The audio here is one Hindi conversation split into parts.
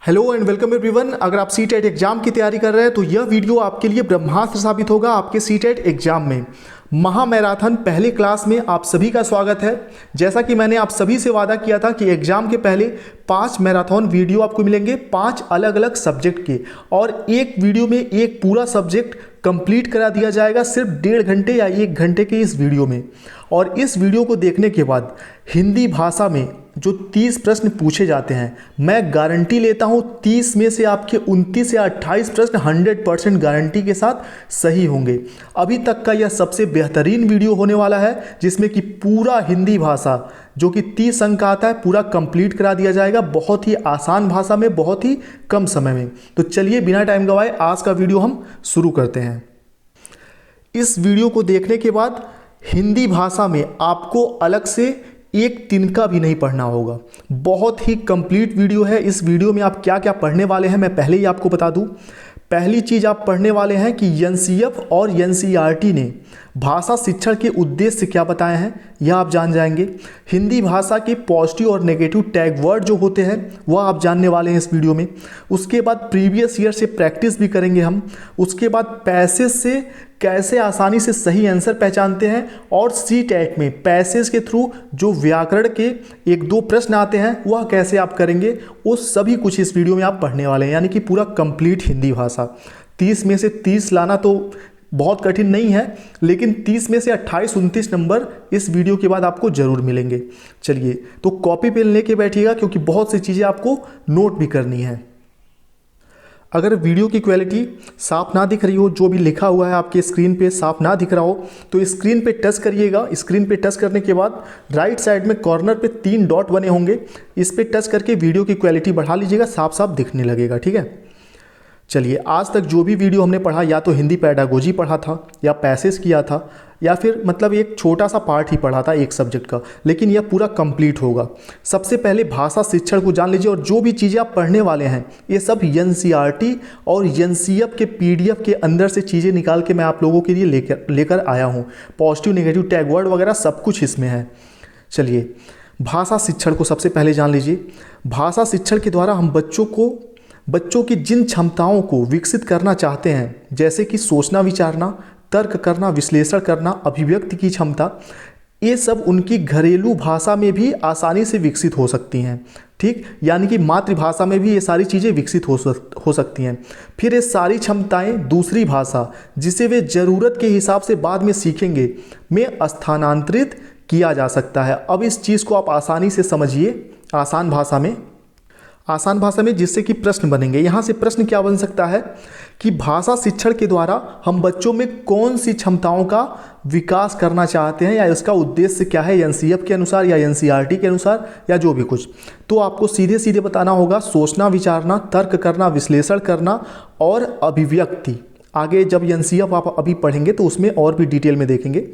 Hello and welcome everyone. अगर आप सीटेट एग्जाम की तैयारी कर रहे हैं तो यह वीडियो आपके लिए ब्रह्मास्त्र साबित होगा आपके सीटेट एग्जाम में। महामैराथन पहले क्लास में आप सभी का स्वागत है। जैसा कि मैंने आप सभी से वादा किया था कि एग्जाम के पहले 5 मैराथन वीडियो आपको मिलेंगे, 5 अलग अलग सब्जेक्ट के, और एक वीडियो में एक पूरा सब्जेक्ट कंप्लीट करा दिया जाएगा सिर्फ 1.5 घंटे या 1 घंटे के इस वीडियो में। और इस वीडियो को देखने के बाद हिंदी भाषा में जो 30 प्रश्न पूछे जाते हैं, मैं गारंटी लेता हूं 30 में से आपके 29 या 28 प्रश्न 100% गारंटी के साथ सही होंगे। अभी तक का यह सबसे बेहतरीन वीडियो होने वाला है जिसमें कि पूरा हिंदी भाषा जो कि 30 अंक का आता है पूरा कंप्लीट करा दिया जाएगा, बहुत ही आसान भाषा में, बहुत ही कम समय में। तो चलिए बिना टाइम गवाए आज का वीडियो हम शुरू करते हैं। इस वीडियो को देखने के बाद हिंदी भाषा में आपको अलग से एक तिनका भी नहीं पढ़ना होगा। बहुत ही कंप्लीट वीडियो है। इस वीडियो में आप क्या क्या पढ़ने वाले हैं मैं पहले ही आपको बता दूं। पहली चीज़ आप पढ़ने वाले हैं कि एनसीईएफ और एनसीईआरटी ने भाषा शिक्षण के उद्देश्य क्या बताए हैं, यह आप जान जाएंगे। हिंदी भाषा के पॉजिटिव और नेगेटिव टैग वर्ड जो होते हैं वह आप जानने वाले हैं इस वीडियो में। उसके बाद प्रीवियस ईयर से प्रैक्टिस भी करेंगे हम। उसके बाद पैसेज से कैसे आसानी से सही आंसर पहचानते हैं, और सीटेट में पैसेज के थ्रू जो व्याकरण के 1-2 प्रश्न आते हैं वह कैसे आप करेंगे, वो सभी कुछ इस वीडियो में आप पढ़ने वाले हैं। यानी कि पूरा कंप्लीट हिंदी भाषा। 30 में से 30 लाना तो बहुत कठिन नहीं है, लेकिन 30 में से 28-29 नंबर इस वीडियो के बाद आपको जरूर मिलेंगे। चलिए तो कॉपी पेन लेके बैठिएगा क्योंकि बहुत सी चीज़ें आपको नोट भी करनी है। अगर वीडियो की क्वालिटी साफ ना दिख रही हो, जो भी लिखा हुआ है आपके स्क्रीन पे साफ ना दिख रहा हो, तो स्क्रीन पे टच करिएगा। स्क्रीन पे टच करने के बाद राइट साइड में कॉर्नर पे 3 डॉट बने होंगे, इस पे टच करके वीडियो की क्वालिटी बढ़ा लीजिएगा, साफ साफ दिखने लगेगा। ठीक है, चलिए आज तक जो भी वीडियो हमने पढ़ा, या तो हिंदी पेडागोजी पढ़ा था, या पैसेज किया था, या फिर मतलब एक छोटा सा पार्ट ही पढ़ा था एक सब्जेक्ट का, लेकिन यह पूरा कंप्लीट होगा। सबसे पहले भाषा शिक्षण को जान लीजिए, और जो भी चीज़ें आप पढ़ने वाले हैं ये सब एनसीईआरटी और एनसीईएफ के पीडीएफ के अंदर से चीज़ें निकाल के मैं आप लोगों के लिए लेकर आया हूँ। पॉजिटिव नेगेटिव टैग वर्ड वगैरह सब कुछ इसमें है। चलिए भाषा शिक्षण को सबसे पहले जान लीजिए। भाषा शिक्षण के द्वारा हम बच्चों की जिन क्षमताओं को विकसित करना चाहते हैं, जैसे कि सोचना, विचारना, तर्क करना, विश्लेषण करना, अभिव्यक्ति की क्षमता, ये सब उनकी घरेलू भाषा में भी आसानी से विकसित हो सकती हैं। ठीक, यानी कि मातृभाषा में भी ये सारी चीज़ें विकसित हो सकती हैं। फिर ये सारी क्षमताएं दूसरी भाषा जिसे वे ज़रूरत के हिसाब से बाद में सीखेंगे में स्थानांतरित किया जा सकता है। अब इस चीज़ को आप आसानी से समझिए आसान भाषा में जिससे कि प्रश्न बनेंगे। यहाँ से प्रश्न क्या बन सकता है कि भाषा शिक्षण के द्वारा हम बच्चों में कौन सी क्षमताओं का विकास करना चाहते हैं, या इसका उद्देश्य क्या है एनसीईएफ के अनुसार या एनसीईआरटी के अनुसार, या जो भी कुछ। तो आपको सीधे सीधे बताना होगा सोचना, विचारना, तर्क करना, विश्लेषण करना और अभिव्यक्ति। आगे जब एनसीईएफ आप अभी पढ़ेंगे तो उसमें और भी डिटेल में देखेंगे।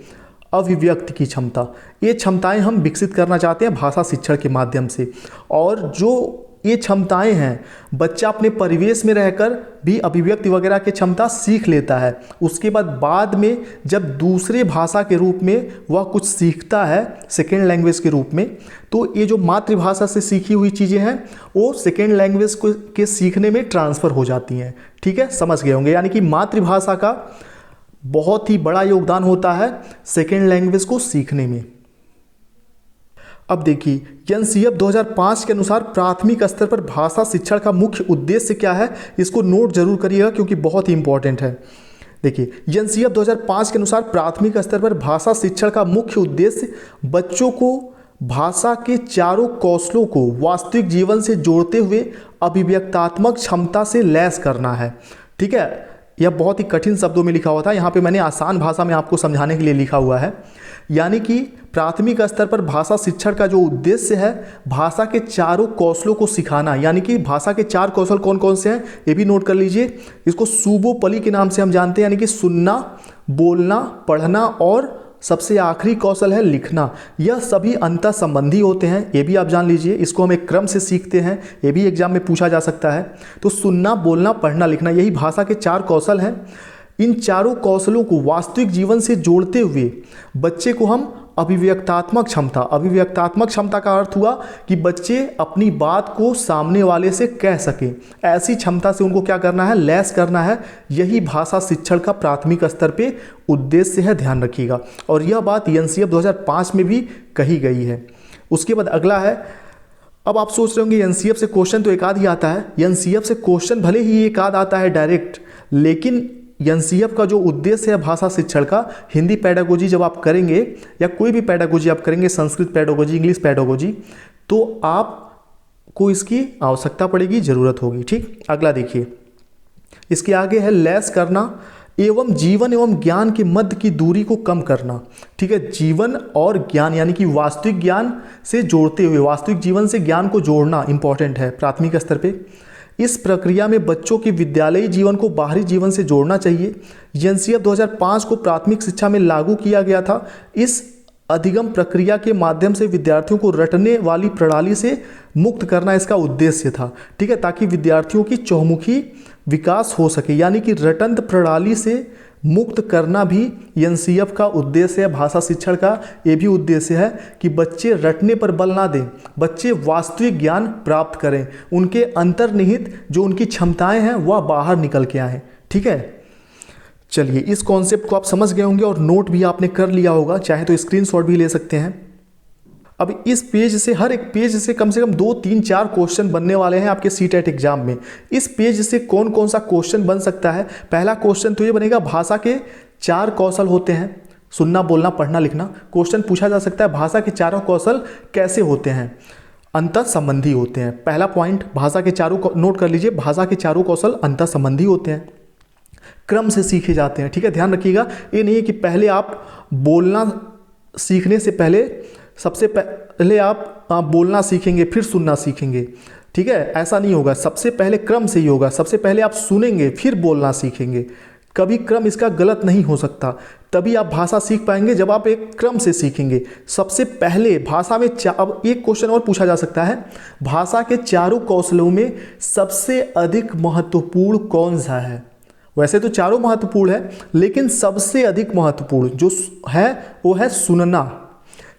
अभिव्यक्ति की क्षमता, ये क्षमताएं हम विकसित करना चाहते हैं भाषा शिक्षण के माध्यम से। और जो ये क्षमताएं हैं बच्चा अपने परिवेश में रहकर भी अभिव्यक्ति वगैरह की क्षमता सीख लेता है। उसके बाद में जब दूसरे भाषा के रूप में वह कुछ सीखता है सेकेंड लैंग्वेज के रूप में, तो ये जो मातृभाषा से सीखी हुई चीज़ें हैं वो सेकेंड लैंग्वेज के सीखने में ट्रांसफ़र हो जाती हैं। ठीक है, समझ गए होंगे। यानी कि मातृभाषा का बहुत ही बड़ा योगदान होता है सेकेंड लैंग्वेज को सीखने में। अब देखिए एनसीईएफ 2005 के अनुसार प्राथमिक स्तर पर भाषा शिक्षण का मुख्य उद्देश्य क्या है, इसको नोट जरूर करिएगा क्योंकि बहुत ही इंपॉर्टेंट है। देखिए एनसीईएफ 2005 के अनुसार प्राथमिक स्तर पर भाषा शिक्षण का मुख्य उद्देश्य बच्चों को भाषा के चारों कौशलों को वास्तविक जीवन से जोड़ते हुए अभिव्यक्तात्मक क्षमता से लैस करना है। ठीक है, यह बहुत ही कठिन शब्दों में लिखा हुआ था, यहाँ पे मैंने आसान भाषा में आपको समझाने के लिए लिखा हुआ है। यानी कि प्राथमिक स्तर पर भाषा शिक्षण का जो उद्देश्य है भाषा के चारों कौशलों को सिखाना। यानी कि भाषा के 4 कौशल कौन कौन से हैं ये भी नोट कर लीजिए। इसको सुबोपली के नाम से हम जानते हैं, यानी कि सुनना, बोलना, पढ़ना, और सबसे आखिरी कौशल है लिखना। यह सभी अंतः संबंधी होते हैं, ये भी आप जान लीजिए। इसको हम एक क्रम से सीखते हैं, ये भी एग्जाम में पूछा जा सकता है। तो सुनना, बोलना, पढ़ना, लिखना, यही भाषा के 4 कौशल हैं। इन चारों कौशलों को वास्तविक जीवन से जोड़ते हुए बच्चे को हम अभिव्यक्तात्मक क्षमता का अर्थ हुआ कि बच्चे अपनी बात को सामने वाले से कह सकें, ऐसी क्षमता से उनको क्या करना है, लैस करना है। यही भाषा शिक्षण का प्राथमिक स्तर पे उद्देश्य है, ध्यान रखिएगा। और यह बात एनसीएफ 2005 में भी कही गई है। उसके बाद अगला है, अब आप सोच रहे होंगे एनसीएफ से क्वेश्चन तो एक आध ही आता है। एनसीएफ से क्वेश्चन भले ही एक आध आता है डायरेक्ट, लेकिन एनसीएफ का जो उद्देश्य है भाषा शिक्षण का, हिंदी पेडागोजी जब आप करेंगे या कोई भी पेडागोजी आप करेंगे, संस्कृत पेडागोजी, इंग्लिश पेडागोजी, तो आपको इसकी आवश्यकता पड़ेगी, ज़रूरत होगी। ठीक, अगला देखिए, इसके आगे है लैस करना एवं जीवन एवं ज्ञान के मध्य की दूरी को कम करना। ठीक है, जीवन और ज्ञान यानी कि वास्तविक ज्ञान से जोड़ते हुए, वास्तविक जीवन से ज्ञान को जोड़ना इंपॉर्टेंट है प्राथमिक स्तर पे। इस प्रक्रिया में बच्चों के विद्यालयी जीवन को बाहरी जीवन से जोड़ना चाहिए। एनसीएफ 2005 को प्राथमिक शिक्षा में लागू किया गया था। इस अधिगम प्रक्रिया के माध्यम से विद्यार्थियों को रटने वाली प्रणाली से मुक्त करना इसका उद्देश्य था। ठीक है, ताकि विद्यार्थियों की चहुमुखी विकास हो सके, यानी कि रटंत प्रणाली से मुक्त करना भी एनसीएफ का उद्देश्य है। भाषा शिक्षण का ये भी उद्देश्य है कि बच्चे रटने पर बल ना दें, बच्चे वास्तविक ज्ञान प्राप्त करें, उनके अंतर्निहित जो उनकी क्षमताएं हैं वह बाहर निकल के आएँ। ठीक है, चलिए इस कॉन्सेप्ट को आप समझ गए होंगे और नोट भी आपने कर लिया होगा, चाहे तो स्क्रीनशॉट भी ले सकते हैं। अब इस पेज से, हर एक पेज से कम 2, 3, 4 क्वेश्चन बनने वाले हैं आपके सीटेट एग्जाम में। इस पेज से कौन कौन सा क्वेश्चन बन सकता है? पहला क्वेश्चन तो ये बनेगा, भाषा के 4 कौशल होते हैं, सुनना, बोलना, पढ़ना, लिखना। क्वेश्चन पूछा जा सकता है भाषा के चारों कौशल कैसे होते हैं? अंतर संबंधी होते हैं। पहला पॉइंट, भाषा के चारों, नोट कर लीजिए, भाषा के चारों कौशल अंतर संबंधी होते हैं, क्रम से सीखे जाते हैं। ठीक है, ध्यान रखिएगा, ये नहीं है कि पहले आप बोलना सीखने से पहले सबसे पहले आप बोलना सीखेंगे फिर सुनना सीखेंगे। ठीक है, ऐसा नहीं होगा, सबसे पहले क्रम से ही होगा। सबसे पहले आप सुनेंगे फिर बोलना सीखेंगे, कभी क्रम इसका गलत नहीं हो सकता। तभी आप भाषा सीख पाएंगे जब आप एक क्रम से सीखेंगे। सबसे पहले भाषा में अब एक क्वेश्चन और पूछा जा सकता है, भाषा के चारों कौशलों में सबसे अधिक महत्वपूर्ण कौन सा है? वैसे तो चारों महत्वपूर्ण है, लेकिन सबसे अधिक महत्वपूर्ण जो है वो है सुनना।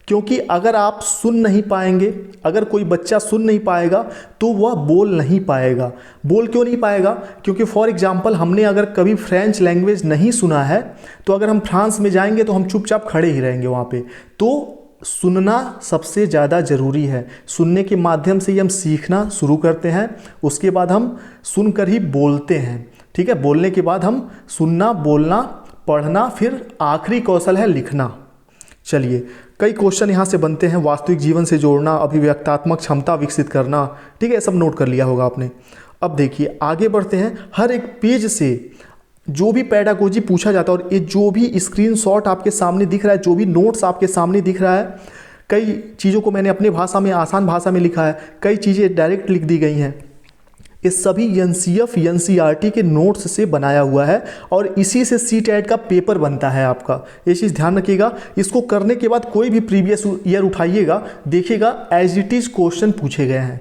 क्योंकि अगर आप सुन नहीं पाएंगे, अगर कोई बच्चा सुन नहीं पाएगा तो वह बोल नहीं पाएगा। बोल क्यों नहीं पाएगा? क्योंकि फॉर एग्जांपल हमने अगर कभी फ्रेंच लैंग्वेज नहीं सुना है तो अगर हम फ्रांस में जाएंगे तो हम चुपचाप खड़े ही रहेंगे वहाँ पे। तो सुनना सबसे ज़्यादा ज़रूरी है। सुनने के माध्यम से ही हम सीखना शुरू करते हैं, उसके बाद हम सुनकर ही बोलते हैं। ठीक है, बोलने के बाद हम सुनना, बोलना, पढ़ना, फिर आखिरी कौशल है लिखना। चलिए कई क्वेश्चन यहाँ से बनते हैं, वास्तविक जीवन से जोड़ना, अभिव्यक्तात्मक क्षमता विकसित करना। ठीक है, सब नोट कर लिया होगा आपने। अब देखिए आगे बढ़ते हैं, हर एक पेज से जो भी पेडागोजी पूछा जाता है और ये जो भी स्क्रीनशॉट आपके सामने दिख रहा है, जो भी नोट्स आपके सामने दिख रहा है, कई चीज़ों को मैंने अपने भाषा में, आसान भाषा में लिखा है, कई चीज़ें डायरेक्ट लिख दी गई हैं। ये सभी एनसीएफ एनसीईआरटी के नोट्स से बनाया हुआ है और इसी से सीटेट का पेपर बनता है आपका। ये चीज़ ध्यान रखिएगा। इसको करने के बाद कोई भी प्रीवियस ईयर उठाइएगा, देखिएगा एज इट इज़ क्वेश्चन पूछे गए हैं।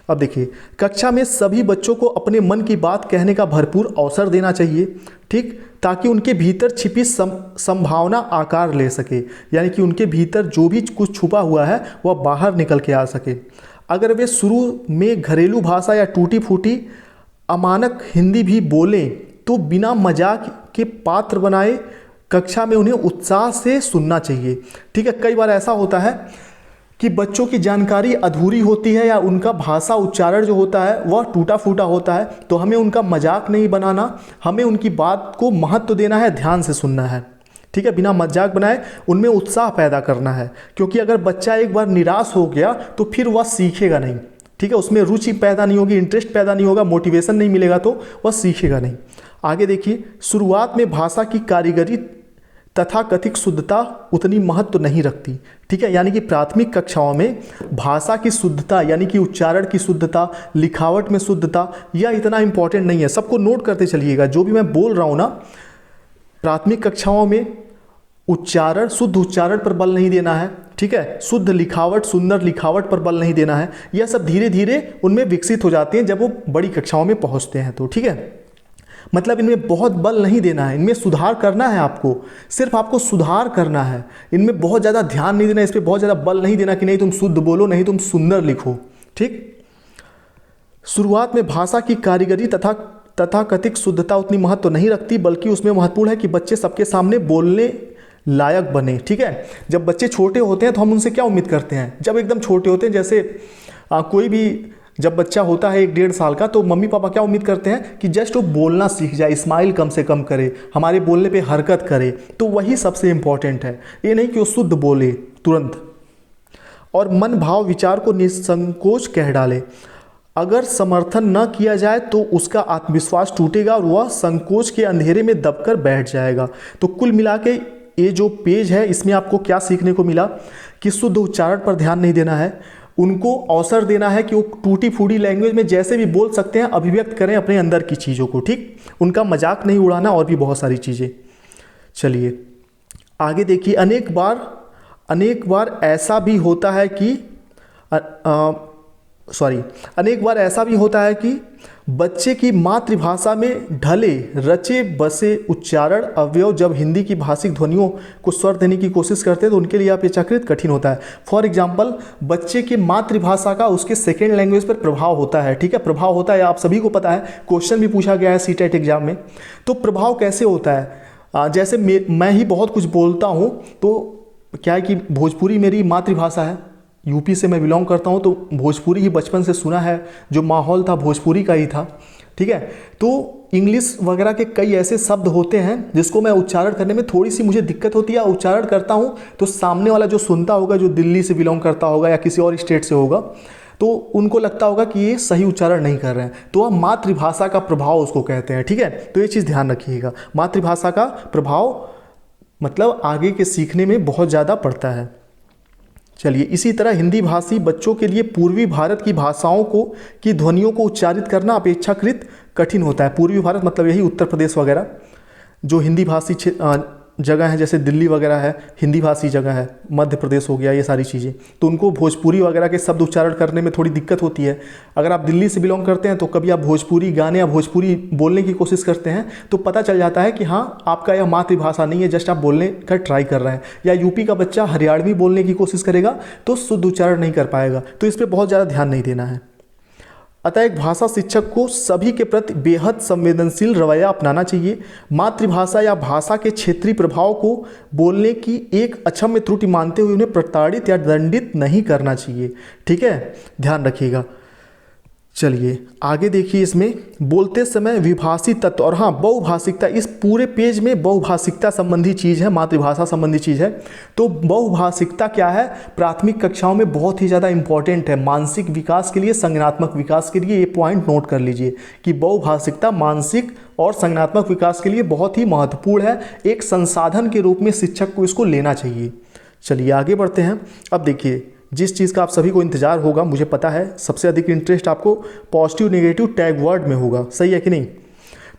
अब देखिए, कक्षा में सभी बच्चों को अपने मन की बात कहने का भरपूर अवसर देना चाहिए। ठीक, ताकि उनके भीतर छिपी संभावना आकार ले सके, यानी कि उनके भीतर जो भी कुछ छुपा हुआ है वह बाहर निकल के आ सके। अगर वे शुरू में घरेलू भाषा या टूटी फूटी अमानक हिंदी भी बोलें तो बिना मजाक के पात्र बनाए कक्षा में उन्हें उत्साह से सुनना चाहिए। ठीक है, कई बार ऐसा होता है कि बच्चों की जानकारी अधूरी होती है या उनका भाषा उच्चारण जो होता है वह टूटा फूटा होता है, तो हमें उनका मजाक नहीं बनाना, हमें उनकी बात को महत्व देना है, ध्यान से सुनना है। ठीक है, बिना मजाक बनाए उनमें उत्साह पैदा करना है, क्योंकि अगर बच्चा एक बार निराश हो गया तो फिर वह सीखेगा नहीं। ठीक है, उसमें रुचि पैदा नहीं होगी, इंटरेस्ट पैदा नहीं होगा, मोटिवेशन नहीं मिलेगा तो वह सीखेगा नहीं। आगे देखिए, शुरुआत में भाषा की कारीगरी तथा कथित शुद्धता उतनी महत्व नहीं रखती। ठीक है, यानी कि प्राथमिक कक्षाओं में भाषा की शुद्धता यानी कि उच्चारण की शुद्धता, लिखावट में शुद्धता, यह इतना इंपॉर्टेंट नहीं है। सबको नोट करते चलिएगा, जो भी मैं बोल रहा हूँ ना, प्राथमिक कक्षाओं में उच्चारण, शुद्ध उच्चारण पर बल नहीं देना है। ठीक है, शुद्ध लिखावट, सुंदर लिखावट पर बल नहीं देना है। यह सब धीरे धीरे उनमें विकसित हो जाते हैं जब वो बड़ी कक्षाओं में पहुंचते हैं तो। ठीक है, मतलब इनमें बहुत बल नहीं देना है, इनमें सुधार करना है आपको, सिर्फ आपको सुधार करना है। इनमें बहुत ज़्यादा ध्यान नहीं देना, इस पर बहुत ज़्यादा बल नहीं देना कि नहीं तुम शुद्ध बोलो, नहीं तुम सुंदर लिखो। ठीक। शुरुआत में भाषा की कारीगरी तथाकथित शुद्धता उतनी महत्व तो नहीं रखती, बल्कि उसमें महत्वपूर्ण है कि बच्चे सबके सामने बोलने लायक बने। ठीक है। जब बच्चे छोटे होते हैं तो हम उनसे क्या उम्मीद करते हैं, जब एकदम छोटे होते हैं, जैसे कोई भी जब बच्चा होता है 1-1.5 साल का, तो मम्मी पापा क्या उम्मीद करते हैं कि जस्ट वो बोलना सीख जाए, स्माइल कम से कम करे, हमारे बोलने पे हरकत करे। तो वही सबसे इम्पॉर्टेंट है, ये नहीं कि वो शुद्ध बोले तुरंत। और मन भाव विचार को निसंकोच कह डाले। अगर समर्थन न किया जाए तो उसका आत्मविश्वास टूटेगा और वह संकोच के अंधेरे में दबकर बैठ जाएगा। तो कुल मिला के ये जो पेज है इसमें आपको क्या सीखने को मिला कि शुद्ध उच्चारण पर ध्यान नहीं देना है, उनको अवसर देना है कि वो टूटी फूटी लैंग्वेज में जैसे भी बोल सकते हैं, अभिव्यक्त करें अपने अंदर की चीज़ों को। ठीक। उनका मजाक नहीं उड़ाना, और भी बहुत सारी चीज़ें। चलिए आगे देखिए। अनेक बार ऐसा भी होता है कि बच्चे की मातृभाषा में ढले रचे बसे उच्चारण अवयव जब हिंदी की भाषिक ध्वनियों को स्वर देने की कोशिश करते हैं तो उनके लिए अपेक्षाकृत कठिन होता है। फॉर एग्जाम्पल, बच्चे की मातृभाषा का उसके सेकेंड लैंग्वेज पर प्रभाव होता है। ठीक है। प्रभाव होता है, आप सभी को पता है, क्वेश्चन भी पूछा गया है सीटेट एग्जाम में। तो प्रभाव कैसे होता है, जैसे मैं ही बहुत कुछ बोलता हूँ, तो क्या है कि भोजपुरी मेरी मातृभाषा है, यूपी से मैं बिलोंग करता हूँ, तो भोजपुरी ही बचपन से सुना है, जो माहौल था भोजपुरी का ही था। ठीक है। तो इंग्लिश वगैरह के कई ऐसे शब्द होते हैं जिसको मैं उच्चारण करने में थोड़ी सी मुझे दिक्कत होती है। उच्चारण करता हूँ तो सामने वाला जो सुनता होगा, जो दिल्ली से बिलोंग करता होगा या किसी और स्टेट से होगा, तो उनको लगता होगा कि ये सही उच्चारण नहीं कर रहे हैं, तो वह मातृभाषा का प्रभाव उसको कहते हैं। ठीक है। तो ये चीज़ ध्यान रखिएगा, मातृभाषा का प्रभाव मतलब आगे के सीखने में बहुत ज़्यादा पड़ता है। चलिए, इसी तरह हिंदी भाषी बच्चों के लिए पूर्वी भारत की भाषाओं की ध्वनियों को उच्चारित करना अपेक्षाकृत कठिन होता है। पूर्वी भारत मतलब यही उत्तर प्रदेश वगैरह, जो हिंदी भाषी जगह है, जैसे दिल्ली वगैरह है, हिंदी भाषी जगह है, मध्य प्रदेश हो गया, ये सारी चीज़ें, तो उनको भोजपुरी वगैरह के शब्द उच्चारण करने में थोड़ी दिक्कत होती है। अगर आप दिल्ली से बिलोंग करते हैं तो कभी आप भोजपुरी गाने या भोजपुरी बोलने की कोशिश करते हैं तो पता चल जाता है कि हाँ, आपका यह मातृभाषा नहीं है, जस्ट आप बोलने का ट्राई कर रहे हैं। या यूपी का बच्चा हरियाणवी बोलने की कोशिश करेगा तो शुद्ध उच्चारण नहीं कर पाएगा, तो इस पर बहुत ज़्यादा ध्यान नहीं देना है। अतः एक भाषा शिक्षक को सभी के प्रति बेहद संवेदनशील रवैया अपनाना चाहिए। मातृभाषा या भाषा के क्षेत्रीय प्रभाव को बोलने की एक अक्षम्य त्रुटि मानते हुए उन्हें प्रताड़ित या दंडित नहीं करना चाहिए। ठीक है, ध्यान रखिएगा। चलिए आगे देखिए, इसमें बोलते समय विभाषी तत्व और हाँ बहुभाषिकता, इस पूरे पेज में बहुभाषिकता संबंधी चीज़ है, मातृभाषा संबंधी चीज़ है। तो बहुभाषिकता क्या है, प्राथमिक कक्षाओं में बहुत ही ज़्यादा इंपॉर्टेंट है, मानसिक विकास के लिए, संज्ञानात्मक विकास के लिए। ये पॉइंट नोट कर लीजिए कि बहुभाषिकता मानसिक और संज्ञानात्मक विकास के लिए बहुत ही महत्वपूर्ण है। एक संसाधन के रूप में शिक्षक को इसको लेना चाहिए। चलिए आगे बढ़ते हैं। अब देखिए, जिस चीज़ का आप सभी को इंतजार होगा, मुझे पता है सबसे अधिक इंटरेस्ट आपको पॉजिटिव नेगेटिव टैग वर्ड में होगा, सही है कि नहीं।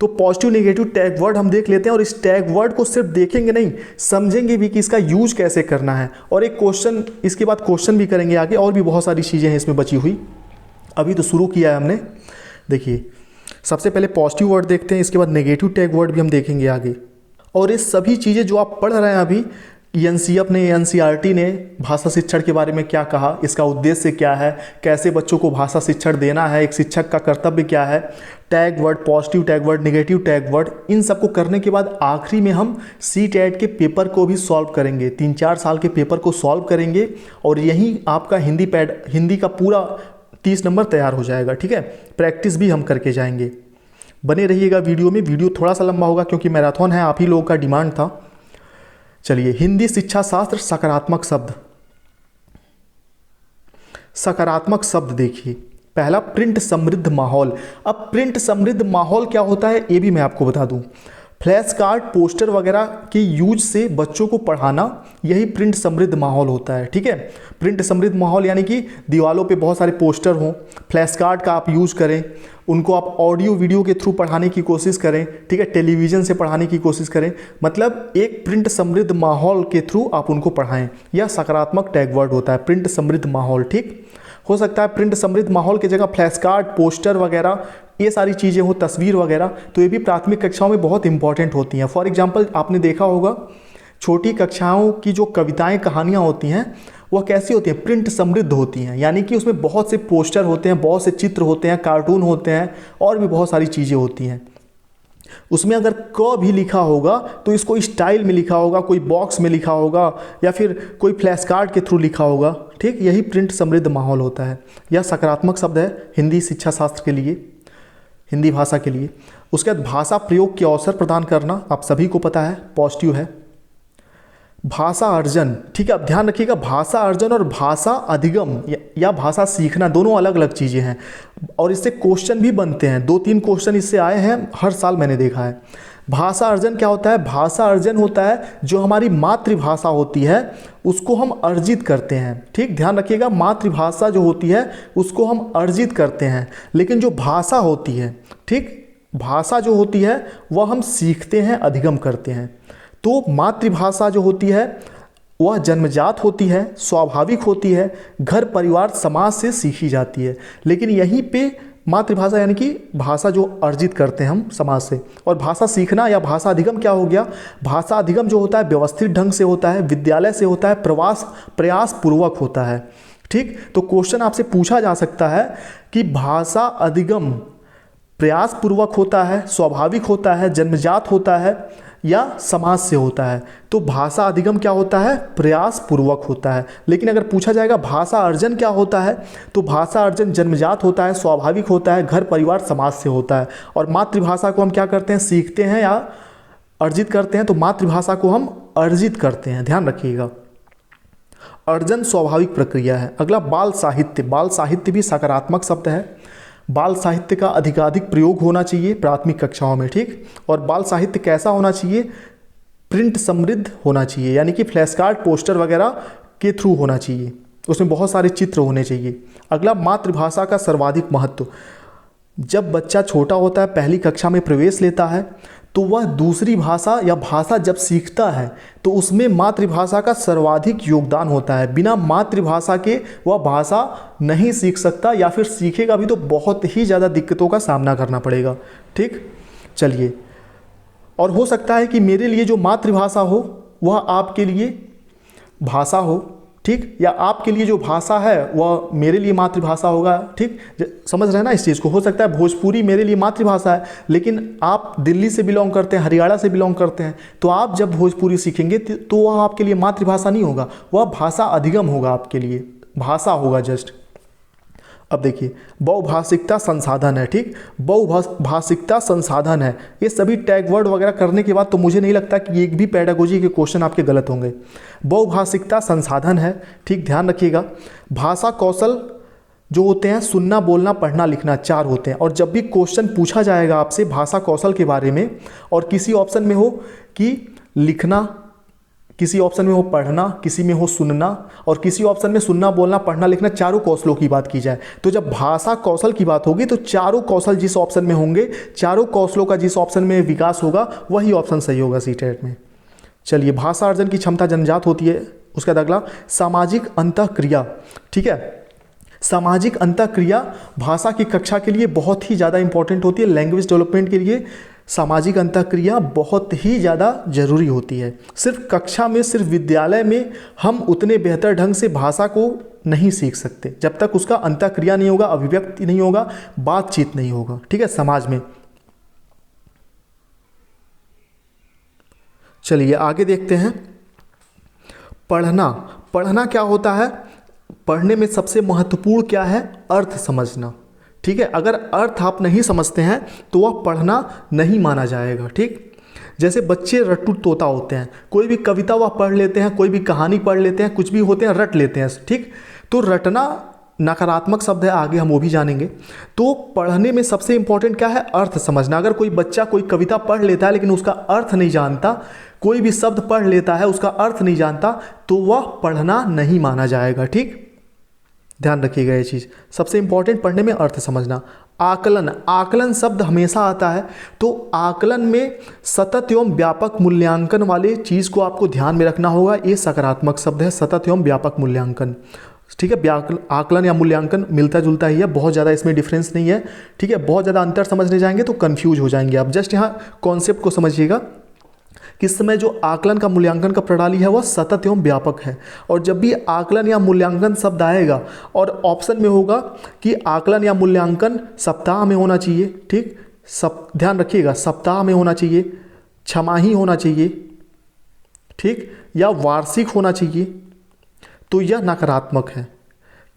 तो पॉजिटिव नेगेटिव टैग वर्ड हम देख लेते हैं, और इस टैग वर्ड को सिर्फ देखेंगे नहीं, समझेंगे भी कि इसका यूज कैसे करना है। और एक क्वेश्चन, इसके बाद क्वेश्चन भी करेंगे आगे, और भी बहुत सारी चीज़ें हैं इसमें बची हुई, अभी तो शुरू किया है हमने। देखिए सबसे पहले पॉजिटिव वर्ड देखते हैं, इसके बाद नेगेटिव टैग वर्ड भी हम देखेंगे आगे। और ये सभी चीज़ें जो आप पढ़ रहे हैं अभी, एनसीएफ ने, एनसीईआरटी ने भाषा शिक्षण के बारे में क्या कहा, इसका उद्देश्य क्या है, कैसे बच्चों को भाषा शिक्षण देना है, एक शिक्षक का कर्तव्य क्या है, tag word, positive tag word, negative tag word, इन सबको करने के बाद आखिरी में हम सीटेट के पेपर को भी सॉल्व करेंगे। 3-4 साल के पेपर को सॉल्व करेंगे, और यहीं आपका हिंदी का पूरा 30 नंबर तैयार हो जाएगा। ठीक है, प्रैक्टिस भी हम करके जाएंगे। बने रहिएगा वीडियो में, वीडियो थोड़ा सा लंबा होगा क्योंकि मैराथन है, आप ही लोगों का डिमांड था। चलिए, हिंदी शिक्षा शास्त्र सकारात्मक शब्द। सकारात्मक शब्द देखिए, पहला प्रिंट समृद्ध माहौल। अब प्रिंट समृद्ध माहौल क्या होता है ये भी मैं आपको बता दूं। फ्लैश कार्ड, पोस्टर वगैरह के यूज से बच्चों को पढ़ाना, यही प्रिंट समृद्ध माहौल होता है। ठीक है, प्रिंट समृद्ध माहौल यानी कि दीवालों पे बहुत सारे पोस्टर हों, फ्लैश कार्ड का आप यूज करें, उनको आप ऑडियो वीडियो के थ्रू पढ़ाने की कोशिश करें। ठीक है, टेलीविज़न से पढ़ाने की कोशिश करें, मतलब एक प्रिंट समृद्ध माहौल के थ्रू आप उनको पढ़ाएं। यह सकारात्मक टैग वर्ड होता है, प्रिंट समृद्ध माहौल। ठीक, हो सकता है प्रिंट समृद्ध माहौल की जगह फ्लैश कार्ड, पोस्टर वगैरह ये सारी चीज़ें हो, तस्वीर वगैरह, तो ये भी प्राथमिक कक्षाओं में बहुत इंपॉर्टेंट होती हैं। फॉर एग्जांपल आपने देखा होगा छोटी कक्षाओं की जो कविताएं कहानियाँ होती हैं वह कैसी होती हैं, प्रिंट समृद्ध होती हैं, यानी कि उसमें बहुत से पोस्टर होते हैं, बहुत से चित्र होते हैं, कार्टून होते हैं और भी बहुत सारी चीज़ें होती हैं। उसमें अगर क भी लिखा होगा तो इसको स्टाइल में लिखा होगा, कोई बॉक्स में लिखा होगा या फिर कोई फ्लैश कार्ड के थ्रू लिखा होगा। ठीक, यही प्रिंट समृद्ध माहौल होता है। यह सकारात्मक शब्द है हिंदी शिक्षा शास्त्र के लिए, हिंदी भाषा के लिए। उसके बाद भाषा प्रयोग के अवसर प्रदान करना, आप सभी को पता है, पॉजिटिव है। भाषा अर्जन, ठीक है, अब ध्यान रखिएगा, भाषा अर्जन और भाषा अधिगम या भाषा सीखना दोनों अलग अलग चीज़ें हैं और इससे क्वेश्चन भी बनते हैं। 2-3 क्वेश्चन इससे आए हैं हर साल, मैंने देखा है। भाषा अर्जन क्या होता है? भाषा अर्जन होता है जो हमारी मातृभाषा होती है उसको हम अर्जित करते हैं। ठीक, ध्यान रखिएगा, मातृभाषा जो होती है उसको हम अर्जित करते हैं, लेकिन जो भाषा होती है, ठीक, भाषा जो होती है वह हम सीखते हैं, अधिगम करते हैं। तो मातृभाषा जो होती है वह जन्मजात होती है, स्वाभाविक होती है, घर परिवार समाज से सीखी जाती है। लेकिन यहीं पे मातृभाषा यानी कि भाषा जो अर्जित करते हैं हम समाज से, और भाषा सीखना या भाषा अधिगम क्या हो गया? भाषा अधिगम जो होता है व्यवस्थित ढंग से होता है, विद्यालय से होता है, प्रयास पूर्वक होता है। ठीक, तो क्वेश्चन आपसे पूछा जा सकता है कि भाषा अधिगम प्रयास पूर्वक होता है, स्वाभाविक होता है, जन्मजात होता है या समाज से होता है? तो भाषा अधिगम क्या होता है? प्रयास पूर्वक होता है। लेकिन अगर पूछा जाएगा भाषा अर्जन क्या होता है, तो भाषा अर्जन जन्मजात होता है, स्वाभाविक होता है, घर परिवार समाज से होता है। और मातृभाषा को हम क्या करते हैं? सीखते हैं या अर्जित करते हैं। तो मातृभाषा को हम अर्जित करते हैं, ध्यान रखिएगा। अर्जन स्वाभाविक प्रक्रिया है। अगला बाल साहित्य। बाल साहित्य भी सकारात्मक शब्द है। बाल साहित्य का अधिकाधिक प्रयोग होना चाहिए प्राथमिक कक्षाओं में। ठीक, और बाल साहित्य कैसा होना चाहिए? प्रिंट समृद्ध होना चाहिए, यानी कि फ्लैश कार्ड, पोस्टर वगैरह के थ्रू होना चाहिए, उसमें बहुत सारे चित्र होने चाहिए। अगला मातृभाषा का सर्वाधिक महत्व। जब बच्चा छोटा होता है, पहली कक्षा में प्रवेश लेता है, तो वह दूसरी भाषा या भाषा जब सीखता है तो उसमें मातृभाषा का सर्वाधिक योगदान होता है। बिना मातृभाषा के वह भाषा नहीं सीख सकता, या फिर सीखेगा भी तो बहुत ही ज़्यादा दिक्कतों का सामना करना पड़ेगा। ठीक, चलिए, और हो सकता है कि मेरे लिए जो मातृभाषा हो वह आपके लिए भाषा हो, ठीक, या आपके लिए जो भाषा है वह मेरे लिए मातृभाषा होगा। ठीक, समझ रहे हैं ना इस चीज़ को? हो सकता है भोजपुरी मेरे लिए मातृभाषा है, लेकिन आप दिल्ली से बिलोंग करते हैं, हरियाणा से बिलोंग करते हैं, तो आप जब भोजपुरी सीखेंगे तो वह आपके लिए मातृभाषा नहीं होगा, वह भाषा अधिगम होगा, आपके लिए भाषा होगा जस्ट। अब देखिए, बहुभाषिकता संसाधन है। ठीक, बहुभाषिकता संसाधन है। ये सभी टैग वर्ड वगैरह करने के बाद तो मुझे नहीं लगता कि एक भी पेडागोजी के क्वेश्चन आपके गलत होंगे। बहुभाषिकता संसाधन है। ठीक, ध्यान रखिएगा। भाषा कौशल जो होते हैं, सुनना, बोलना, पढ़ना, लिखना, 4 होते हैं। और जब भी क्वेश्चन पूछा जाएगा आपसे भाषा कौशल के बारे में, और किसी ऑप्शन में हो कि लिखना, किसी ऑप्शन में हो पढ़ना, किसी में हो सुनना, और किसी ऑप्शन में सुनना, बोलना, पढ़ना, लिखना, चारों कौशलों की बात की जाए, तो जब भाषा कौशल की बात होगी तो चारों कौशल जिस ऑप्शन में होंगे, चारों कौशलों का जिस ऑप्शन में विकास होगा वही ऑप्शन सही होगा सीटेट में। चलिए, भाषा अर्जन की क्षमता जन्मजात होती है। उसका अगला सामाजिक अंतःक्रिया। ठीक है, सामाजिक अंतःक्रिया भाषा की कक्षा के लिए बहुत ही ज़्यादा इंपॉर्टेंट होती है। लैंग्वेज डेवलपमेंट के लिए सामाजिक अंतःक्रिया बहुत ही ज़्यादा जरूरी होती है। सिर्फ कक्षा में, सिर्फ विद्यालय में हम उतने बेहतर ढंग से भाषा को नहीं सीख सकते जब तक उसका अंतःक्रिया नहीं होगा, अभिव्यक्ति नहीं होगा, बातचीत नहीं होगा। ठीक है, समाज में। चलिए आगे देखते हैं। पढ़ना। पढ़ना क्या होता है? पढ़ने में सबसे महत्वपूर्ण क्या है? अर्थ समझना। ठीक है, अगर अर्थ आप नहीं समझते हैं तो वह पढ़ना नहीं माना जाएगा। ठीक, जैसे बच्चे रट्टू तोता होते हैं, कोई भी कविता वह पढ़ लेते हैं, कोई भी कहानी पढ़ लेते हैं, कुछ भी होते हैं रट लेते हैं। ठीक, तो रटना नकारात्मक शब्द है, आगे हम वो भी जानेंगे। तो पढ़ने में सबसे इंपॉर्टेंट क्या है? अर्थ समझना। अगर कोई बच्चा कोई कविता पढ़ लेता है लेकिन उसका अर्थ नहीं जानता, कोई भी शब्द पढ़ लेता है उसका अर्थ नहीं जानता, तो वह पढ़ना नहीं माना जाएगा। ठीक, ध्यान रखिएगा ये चीज़ सबसे इंपॉर्टेंट, पढ़ने में अर्थ समझना। आकलन। आकलन शब्द हमेशा आता है, तो आकलन में सतत एवं व्यापक मूल्यांकन वाले चीज़ को आपको ध्यान में रखना होगा। ये सकारात्मक शब्द है, सतत एवं व्यापक मूल्यांकन। ठीक है। आकलन या मूल्यांकन मिलता जुलता ही है, बहुत ज़्यादा इसमें डिफरेंस नहीं है, ठीक है। बहुत ज़्यादा अंतर समझने जाएंगे तो कंफ्यूज हो जाएंगे आप। जस्ट यहाँ कॉन्सेप्ट को समझिएगा कि इस समय जो आकलन का मूल्यांकन का प्रणाली है वह सतत एवं व्यापक है। और जब भी आकलन या मूल्यांकन शब्द आएगा और ऑप्शन में होगा कि आकलन या मूल्यांकन सप्ताह में होना चाहिए, ठीक, ध्यान रखिएगा, सप्ताह में होना चाहिए, छमाही होना चाहिए, ठीक, या वार्षिक होना चाहिए, तो यह नकारात्मक है।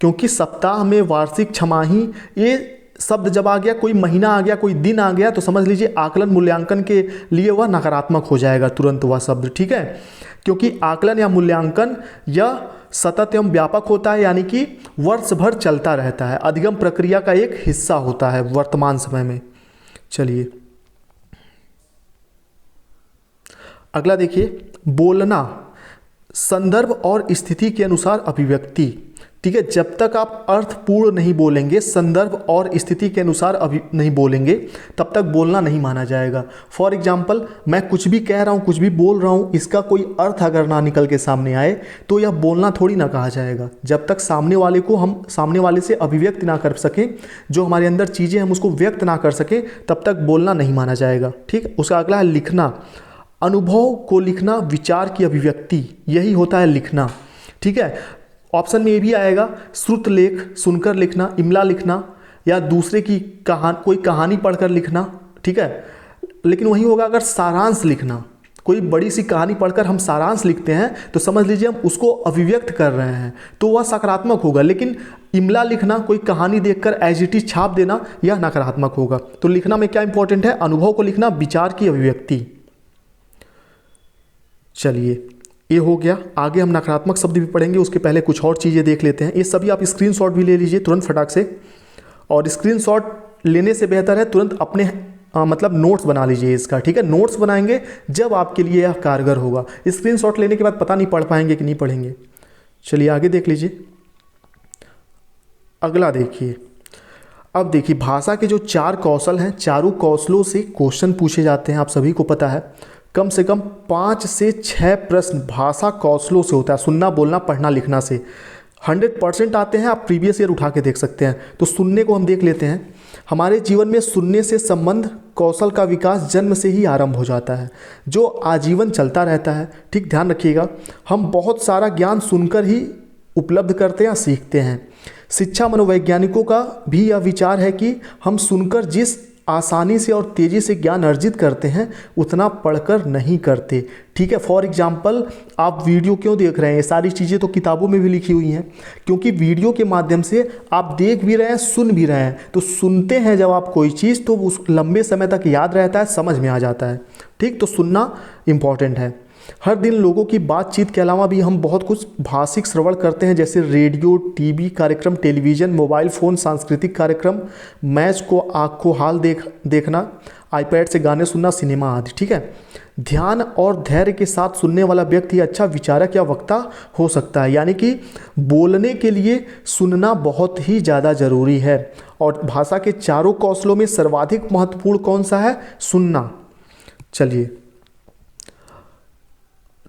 क्योंकि सप्ताह में, वार्षिक, छमाही, ये शब्द जब आ गया, कोई महीना आ गया, कोई दिन आ गया, तो समझ लीजिए आकलन मूल्यांकन के लिए वह नकारात्मक हो जाएगा तुरंत वह शब्द, ठीक है। क्योंकि आकलन या मूल्यांकन यह सतत एवं व्यापक होता है, यानी कि वर्ष भर चलता रहता है, अधिगम प्रक्रिया का एक हिस्सा होता है वर्तमान समय में। चलिए अगला देखिए, बोलना संदर्भ और स्थिति के अनुसार अभिव्यक्ति, ठीक है। जब तक आप अर्थपूर्ण नहीं बोलेंगे, संदर्भ और स्थिति के अनुसार नहीं बोलेंगे, तब तक बोलना नहीं माना जाएगा। फॉर एग्जाम्पल, मैं कुछ भी कह रहा हूँ, कुछ भी बोल रहा हूँ, इसका कोई अर्थ अगर ना निकल के सामने आए तो यह बोलना थोड़ी ना कहा जाएगा। जब तक सामने वाले को हम सामने वाले से अभिव्यक्त ना कर सकें, जो हमारे अंदर चीज़ें हम उसको व्यक्त ना कर सकें, तब तक बोलना नहीं माना जाएगा, ठीक। उसका अगला है लिखना। अनुभव को लिखना, विचार की अभिव्यक्ति, यही होता है लिखना, ठीक है। ऑप्शन में ये भी आएगा श्रुत लेख, सुनकर लिखना, इमला लिखना, या दूसरे की कोई कहानी पढ़कर लिखना, ठीक है। लेकिन वही होगा अगर सारांश लिखना, कोई बड़ी सी कहानी पढ़कर हम सारांश लिखते हैं तो समझ लीजिए हम उसको अभिव्यक्त कर रहे हैं, तो वह सकारात्मक होगा। लेकिन इमला लिखना, कोई कहानी देखकर एज इट इज छाप देना, यह नकारात्मक होगा। तो लिखना में क्या इंपॉर्टेंट है? अनुभव को लिखना, विचार की अभिव्यक्ति। चलिए ये हो गया। आगे हम नकारात्मक शब्द भी पढ़ेंगे, उसके पहले कुछ और चीज़ें देख लेते हैं। ये सभी आप स्क्रीनशॉट भी ले लीजिए तुरंत फटाक से, और स्क्रीनशॉट लेने से बेहतर है तुरंत अपने मतलब नोट्स बना लीजिए इसका, ठीक है। नोट्स बनाएंगे जब आपके लिए यह कारगर होगा। स्क्रीनशॉट लेने के बाद पता नहीं पढ़ पाएंगे कि नहीं पढ़ेंगे। चलिए आगे देख लीजिए। अगला देखिए, अब देखिए भाषा के जो 4 कौशल हैं, चारों कौशलों से क्वेश्चन पूछे जाते हैं, आप सभी को पता है। कम से कम 5 से 6 प्रश्न भाषा कौशलों से होता है, सुनना, बोलना, पढ़ना, लिखना से 100% आते हैं। आप प्रीवियस ईयर उठा के देख सकते हैं। तो सुनने को हम देख लेते हैं। हमारे जीवन में सुनने से संबंध कौशल का विकास जन्म से ही आरंभ हो जाता है, जो आजीवन चलता रहता है, ठीक। ध्यान रखिएगा, हम बहुत सारा ज्ञान सुनकर ही उपलब्ध करते हैं, सीखते हैं। शिक्षा मनोवैज्ञानिकों का भी यह विचार है कि हम सुनकर जिस आसानी से और तेज़ी से ज्ञान अर्जित करते हैं, उतना पढ़कर नहीं करते, ठीक है। फॉर एग्जाम्पल, आप वीडियो क्यों देख रहे हैं? ये सारी चीज़ें तो किताबों में भी लिखी हुई हैं, क्योंकि वीडियो के माध्यम से आप देख भी रहे हैं, सुन भी रहे हैं। तो सुनते हैं जब आप कोई चीज़, तो उस लंबे समय तक याद रहता है, समझ में आ जाता है, ठीक। तो सुनना इम्पॉर्टेंट है। हर दिन लोगों की बातचीत के अलावा भी हम बहुत कुछ भाषिक श्रवण करते हैं, जैसे रेडियो, टीवी कार्यक्रम, टेलीविज़न, मोबाइल फ़ोन, सांस्कृतिक कार्यक्रम, मैच को आंखों हाल देखना, आईपैड से गाने सुनना, सिनेमा आदि, ठीक है। ध्यान और धैर्य के साथ सुनने वाला व्यक्ति अच्छा विचारक या वक्ता हो सकता है। यानी कि बोलने के लिए सुनना बहुत ही ज़्यादा ज़रूरी है। और भाषा के चारों कौशलों में सर्वाधिक महत्वपूर्ण कौन सा है? सुनना। चलिए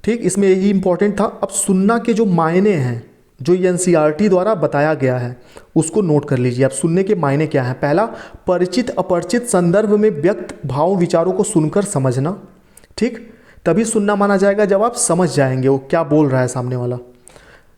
ठीक, इसमें यही इंपॉर्टेंट था। अब सुनना के जो मायने हैं, जो एनसीईआरटी द्वारा बताया गया है, उसको नोट कर लीजिए। अब सुनने के मायने क्या हैं? पहला, परिचित अपरिचित संदर्भ में व्यक्त भावों विचारों को सुनकर समझना, ठीक। तभी सुनना माना जाएगा जब आप समझ जाएंगे वो क्या बोल रहा है सामने वाला।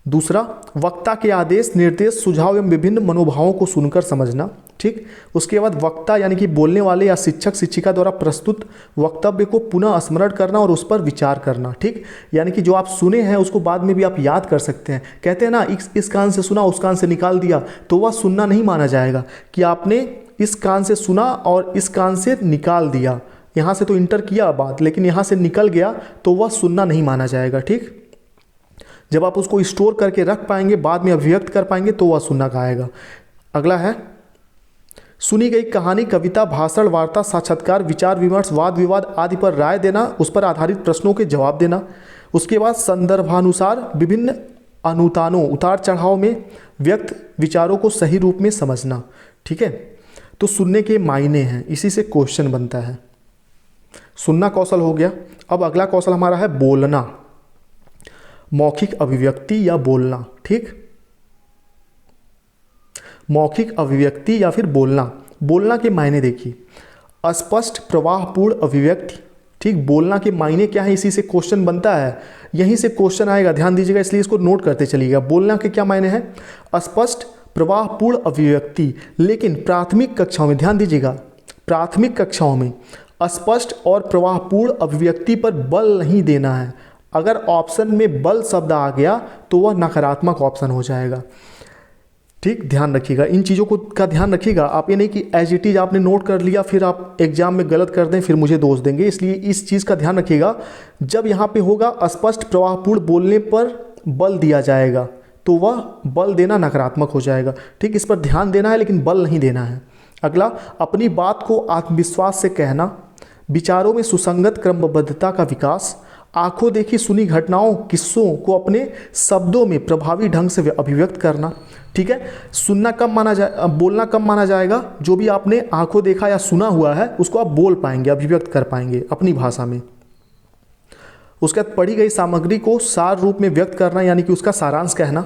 दूसरा, वक्ता के आदेश, निर्देश, सुझाव एवं विभिन्न मनोभावों को सुनकर समझना, ठीक। उसके बाद वक्ता यानी कि बोलने वाले या शिक्षक शिक्षिका द्वारा प्रस्तुत वक्तव्य को पुनः स्मरण करना और उस पर विचार करना, ठीक। यानी कि जो आप सुने हैं उसको बाद में भी आप याद कर सकते हैं। कहते हैं ना, इस कान से सुना उस कान से निकाल दिया, तो वह सुनना नहीं माना जाएगा कि आपने इस कान से सुना और इस कान से निकाल दिया। यहाँ से तो इंटर किया बात, लेकिन यहाँ से निकल गया, तो वह सुनना नहीं माना जाएगा, ठीक। जब आप उसको स्टोर करके रख पाएंगे, बाद में अभिव्यक्त कर पाएंगे, तो वह सुनना कहाएगा। अगला है, सुनी गई कहानी, कविता, भाषण, वार्ता, साक्षात्कार, विचार विमर्श, वाद विवाद आदि पर राय देना, उस पर आधारित प्रश्नों के जवाब देना। उसके बाद संदर्भानुसार विभिन्न अनुतानों, उतार चढ़ाव में व्यक्त विचारों को सही रूप में समझना, ठीक है। तो सुनने के मायने हैं, इसी से क्वेश्चन बनता है। सुनना कौशल हो गया। अब अगला कौशल हमारा है बोलना, मौखिक अभिव्यक्ति या बोलना, ठीक। मौखिक अभिव्यक्ति या फिर बोलना। बोलना के मायने देखिए, अस्पष्ट प्रवाहपूर्ण अभिव्यक्ति, ठीक। बोलना के मायने क्या है, इसी से क्वेश्चन बनता है, यहीं से क्वेश्चन आएगा, ध्यान दीजिएगा, इसलिए इसको नोट करते चलिएगा। बोलना के क्या मायने हैं, अस्पष्ट प्रवाहपूर्ण अभिव्यक्ति। लेकिन प्राथमिक कक्षाओं में ध्यान दीजिएगा, प्राथमिक कक्षाओं में अस्पष्ट और प्रवाहपूर्ण अभिव्यक्ति पर बल नहीं देना है। अगर ऑप्शन में बल शब्द आ गया तो वह नकारात्मक ऑप्शन हो जाएगा, ठीक। ध्यान रखिएगा, इन चीज़ों को का ध्यान रखिएगा। आप ये नहीं कि एज इट इज आपने नोट कर लिया फिर आप एग्जाम में गलत कर दें फिर मुझे दोष देंगे, इसलिए इस चीज़ का ध्यान रखिएगा। जब यहाँ पे होगा अस्पष्ट प्रवाहपूर्ण बोलने पर बल दिया जाएगा तो वह बल देना नकारात्मक हो जाएगा, ठीक। इस पर ध्यान देना है लेकिन बल नहीं देना है। अगला, अपनी बात को आत्मविश्वास से कहना, विचारों में सुसंगत क्रमबद्धता का विकास, आंखों देखी सुनी घटनाओं किस्सों को अपने शब्दों में प्रभावी ढंग से अभिव्यक्त करना, ठीक है। सुनना कम माना जाए, बोलना कम माना जाएगा। जो भी आपने आंखों देखा या सुना हुआ है उसको आप बोल पाएंगे, अभिव्यक्त कर पाएंगे अपनी भाषा में। उसके बाद पढ़ी गई सामग्री को सार रूप में व्यक्त करना, यानी कि उसका सारांश कहना।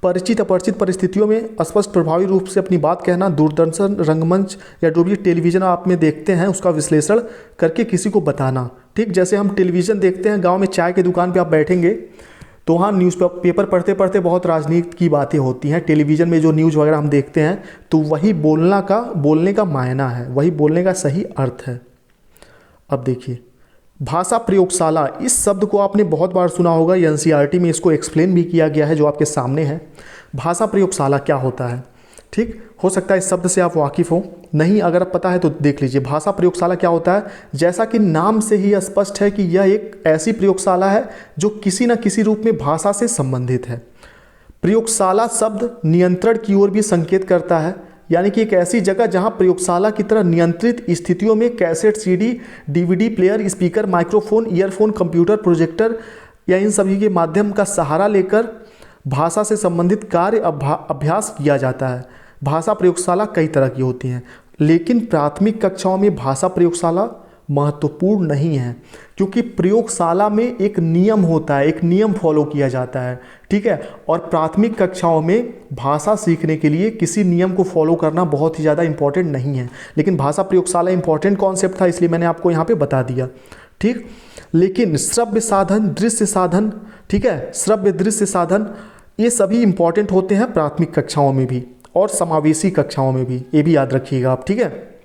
परिचित अपरिचित परिस्थितियों में स्पष्ट प्रभावी रूप से अपनी बात कहना। दूरदर्शन, रंगमंच या जो भी टेलीविज़न आप में देखते हैं उसका विश्लेषण करके किसी को बताना, ठीक। जैसे हम टेलीविज़न देखते हैं, गांव में चाय की दुकान पे आप बैठेंगे तो वहाँ न्यूज़पेपर पढ़ते पढ़ते बहुत राजनीति की बातें होती हैं। टेलीविज़न में जो न्यूज़ वगैरह हम देखते हैं तो वही बोलने का मायना है, वही बोलने का सही अर्थ है। अब देखिए, भाषा प्रयोगशाला, इस शब्द को आपने बहुत बार सुना होगा, एनसीईआरटी में इसको एक्सप्लेन भी किया गया है जो आपके सामने है। भाषा प्रयोगशाला क्या होता है, ठीक। हो सकता है इस शब्द से आप वाकिफ़ हो, नहीं अगर आप पता है तो देख लीजिए। भाषा प्रयोगशाला क्या होता है, जैसा कि नाम से ही स्पष्ट है कि यह एक ऐसी प्रयोगशाला है जो किसी न किसी रूप में भाषा से संबंधित है। प्रयोगशाला शब्द नियंत्रण की ओर भी संकेत करता है, यानी कि एक ऐसी जगह जहां प्रयोगशाला की तरह नियंत्रित स्थितियों में cassette, CD, DVD player, speaker, microphone, earphone, computer, projector या इन सभी के माध्यम का सहारा लेकर भाषा से संबंधित कार्य अभ्यास किया जाता है। भाषा प्रयोगशाला कई तरह की होती हैं, लेकिन प्राथमिक कक्षाओं में भाषा प्रयोगशाला महत्वपूर्ण नहीं है, क्योंकि प्रयोगशाला में एक नियम होता है, एक नियम फॉलो किया जाता है, ठीक है। और प्राथमिक कक्षाओं में भाषा सीखने के लिए किसी नियम को फॉलो करना बहुत ही ज़्यादा इंपॉर्टेंट नहीं है, लेकिन भाषा प्रयोगशाला इंपॉर्टेंट कॉन्सेप्ट था इसलिए मैंने आपको यहाँ पे बता दिया, ठीक। लेकिन श्रव्य साधन, दृश्य साधन, ठीक है, श्रव्य दृश्य साधन ये सभी इंपॉर्टेंट होते हैं प्राथमिक कक्षाओं में भी और समावेशी कक्षाओं में भी, ये भी याद रखिएगा आप, ठीक है।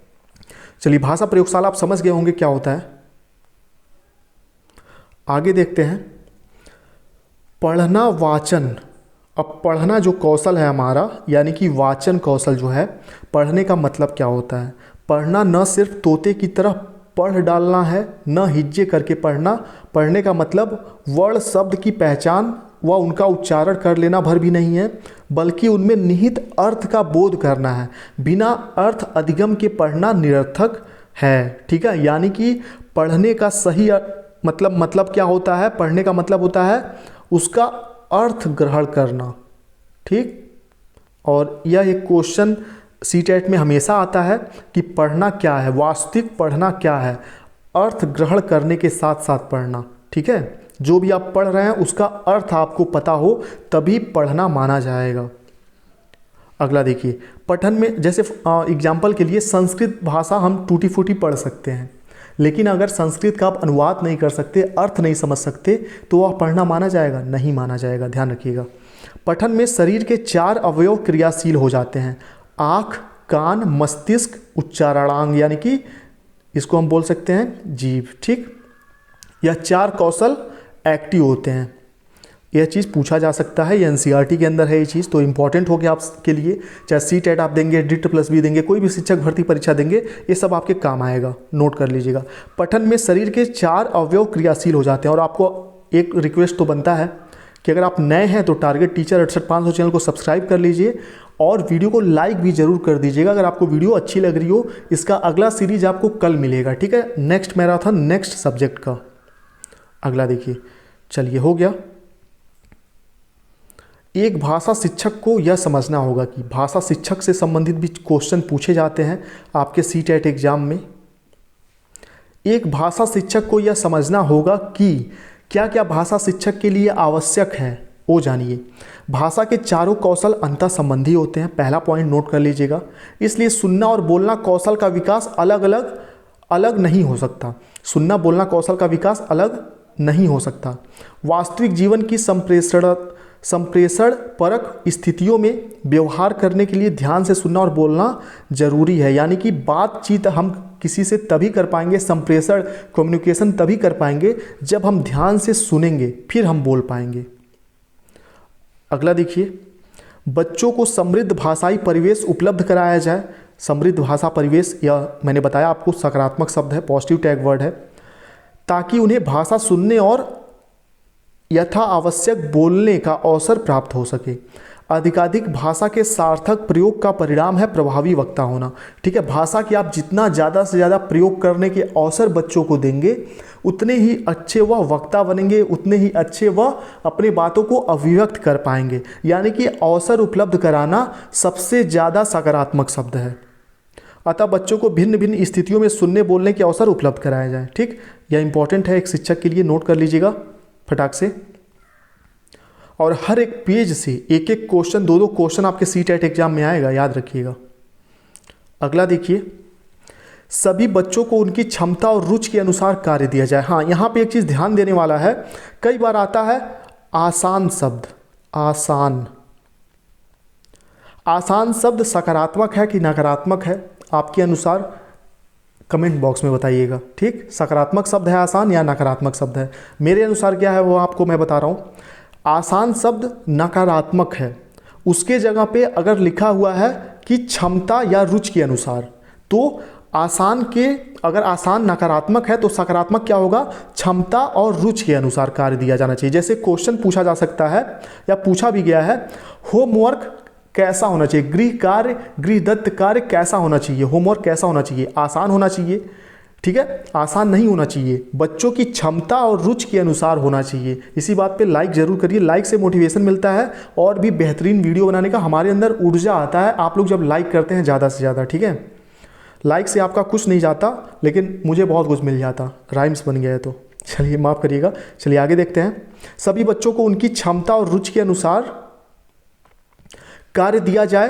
चलिए, भाषा प्रयोगशाला आप समझ गए होंगे क्या होता है। आगे देखते हैं, पढ़ना वाचन। अब पढ़ना जो कौशल है हमारा, यानी कि वाचन कौशल जो है, पढ़ने का मतलब क्या होता है। पढ़ना न सिर्फ तोते की तरह पढ़ डालना है, न हिज्जे करके पढ़ना। पढ़ने का मतलब वर्ण शब्द की पहचान व उनका उच्चारण कर लेना भर भी नहीं है, बल्कि उनमें निहित अर्थ का बोध करना है। बिना अर्थ अधिगम के पढ़ना निरर्थक है, ठीक है। यानी कि पढ़ने का सही मतलब क्या होता है, पढ़ने का मतलब होता है उसका अर्थ ग्रहण करना, ठीक। और यह एक क्वेश्चन सीटेट में हमेशा आता है कि पढ़ना क्या है, वास्तविक पढ़ना क्या है, अर्थ ग्रहण करने के साथ साथ पढ़ना, ठीक है। जो भी आप पढ़ रहे हैं उसका अर्थ आपको पता हो तभी पढ़ना माना जाएगा। अगला देखिए, पठन में जैसे एग्जाम्पल के लिए संस्कृत भाषा हम टूटी फूटी पढ़ सकते हैं, लेकिन अगर संस्कृत का आप अनुवाद नहीं कर सकते, अर्थ नहीं समझ सकते, तो वह पढ़ना माना जाएगा, नहीं माना जाएगा, ध्यान रखिएगा। पठन में शरीर के 4 अवयव क्रियाशील हो जाते हैं, आँख, कान, मस्तिष्क, उच्चारणांग, यानी कि इसको हम बोल सकते हैं जीभ, ठीक। यह 4 कौशल एक्टिव होते हैं। यह चीज़ पूछा जा सकता है, ये एनसीईआरटी के अंदर है ये चीज़, तो इंपॉर्टेंट हो गया आपके लिए। चाहे सीटेट आप देंगे, DIT+B देंगे, कोई भी शिक्षक भर्ती परीक्षा देंगे, ये सब आपके काम आएगा, नोट कर लीजिएगा। पठन में शरीर के 4 अवयव क्रियाशील हो जाते हैं। और आपको एक रिक्वेस्ट तो बनता है कि अगर आप नए हैं तो टारगेट टीचर 68500 चैनल को सब्सक्राइब कर लीजिए और वीडियो को लाइक भी जरूर कर दीजिएगा अगर आपको वीडियो अच्छी लग रही हो। इसका अगला सीरीज आपको कल मिलेगा, ठीक है, नेक्स्ट मैराथन नेक्स्ट सब्जेक्ट का। अगला देखिए, चलिए हो गया। एक भाषा शिक्षक को यह समझना होगा कि भाषा शिक्षक से संबंधित भी क्वेश्चन पूछे जाते हैं आपके सीटेट एग्जाम में। एक भाषा शिक्षक को यह समझना होगा कि क्या क्या भाषा शिक्षक के लिए आवश्यक है, ओ जानिए। भाषा के चारों कौशल अंतः संबंधी होते हैं, पहला पॉइंट नोट कर लीजिएगा। इसलिए सुनना और बोलना कौशल का विकास अलग नहीं हो सकता। सुनना बोलना कौशल का विकास अलग नहीं हो सकता। वास्तविक जीवन की संप्रेषण परक स्थितियों में व्यवहार करने के लिए ध्यान से सुनना और बोलना जरूरी है। यानी कि बातचीत हम किसी से तभी कर पाएंगे, संप्रेषण कम्युनिकेशन तभी कर पाएंगे जब हम ध्यान से सुनेंगे, फिर हम बोल पाएंगे। अगला देखिए, बच्चों को समृद्ध भाषाई परिवेश उपलब्ध कराया जाए। समृद्ध भाषा परिवेश, यह मैंने बताया आपको सकारात्मक शब्द है, पॉजिटिव टैग वर्ड है, ताकि उन्हें भाषा सुनने और यथा आवश्यक बोलने का अवसर प्राप्त हो सके। अधिकाधिक भाषा के सार्थक प्रयोग का परिणाम है प्रभावी वक्ता होना। ठीक है, भाषा की आप जितना ज़्यादा से ज़्यादा प्रयोग करने के अवसर बच्चों को देंगे, उतने ही अच्छे वह वक्ता बनेंगे, उतने ही अच्छे वह अपनी बातों को अभिव्यक्त कर पाएंगे। यानी कि अवसर उपलब्ध कराना सबसे ज़्यादा सकारात्मक शब्द है। अतः बच्चों को भिन्न भिन्न स्थितियों में सुनने बोलने के अवसर उपलब्ध कराया जाए। ठीक, यह इंपॉर्टेंट है एक शिक्षक के लिए, नोट कर लीजिएगा फटाक से। और हर एक पेज से एक एक क्वेश्चन, दो क्वेश्चन आपके सीटेट एग्जाम में आएगा, याद रखिएगा। अगला देखिए, सभी बच्चों को उनकी क्षमता और रुचि के अनुसार कार्य दिया जाए। हाँ, यहाँ पे एक चीज़ ध्यान देने वाला है, कई बार आता है आसान शब्द। आसान शब्द सकारात्मक है कि नकारात्मक है, आपके अनुसार कमेंट बॉक्स में बताइएगा। ठीक, सकारात्मक शब्द है आसान या नकारात्मक शब्द है? मेरे अनुसार क्या है वो आपको मैं बता रहा हूँ। आसान शब्द नकारात्मक है, उसके जगह पे अगर लिखा हुआ है कि क्षमता या रुचि के अनुसार, तो आसान के अगर आसान नकारात्मक है तो सकारात्मक क्या होगा? क्षमता और रुचि के अनुसार कार्य दिया जाना चाहिए। जैसे क्वेश्चन पूछा जा सकता है या पूछा भी गया है, होमवर्क कैसा होना चाहिए, गृहदत्त कार्य कैसा होना चाहिए, होमवर्क कैसा होना चाहिए? आसान होना चाहिए। ठीक है, आसान नहीं होना चाहिए, बच्चों की क्षमता और रुचि के अनुसार होना चाहिए। इसी बात पे लाइक जरूर करिए, लाइक से मोटिवेशन मिलता है और भी बेहतरीन वीडियो बनाने का हमारे अंदर ऊर्जा आता है। आप लोग जब लाइक करते हैं ज़्यादा से ज़्यादा, ठीक है, लाइक से आपका कुछ नहीं जाता, लेकिन मुझे बहुत कुछ मिल जाता। राइम्स बन गया है तो चलिए माफ़ करिएगा। चलिए आगे देखते हैं। सभी बच्चों को उनकी क्षमता और रुचि के अनुसार कार्य दिया जाए।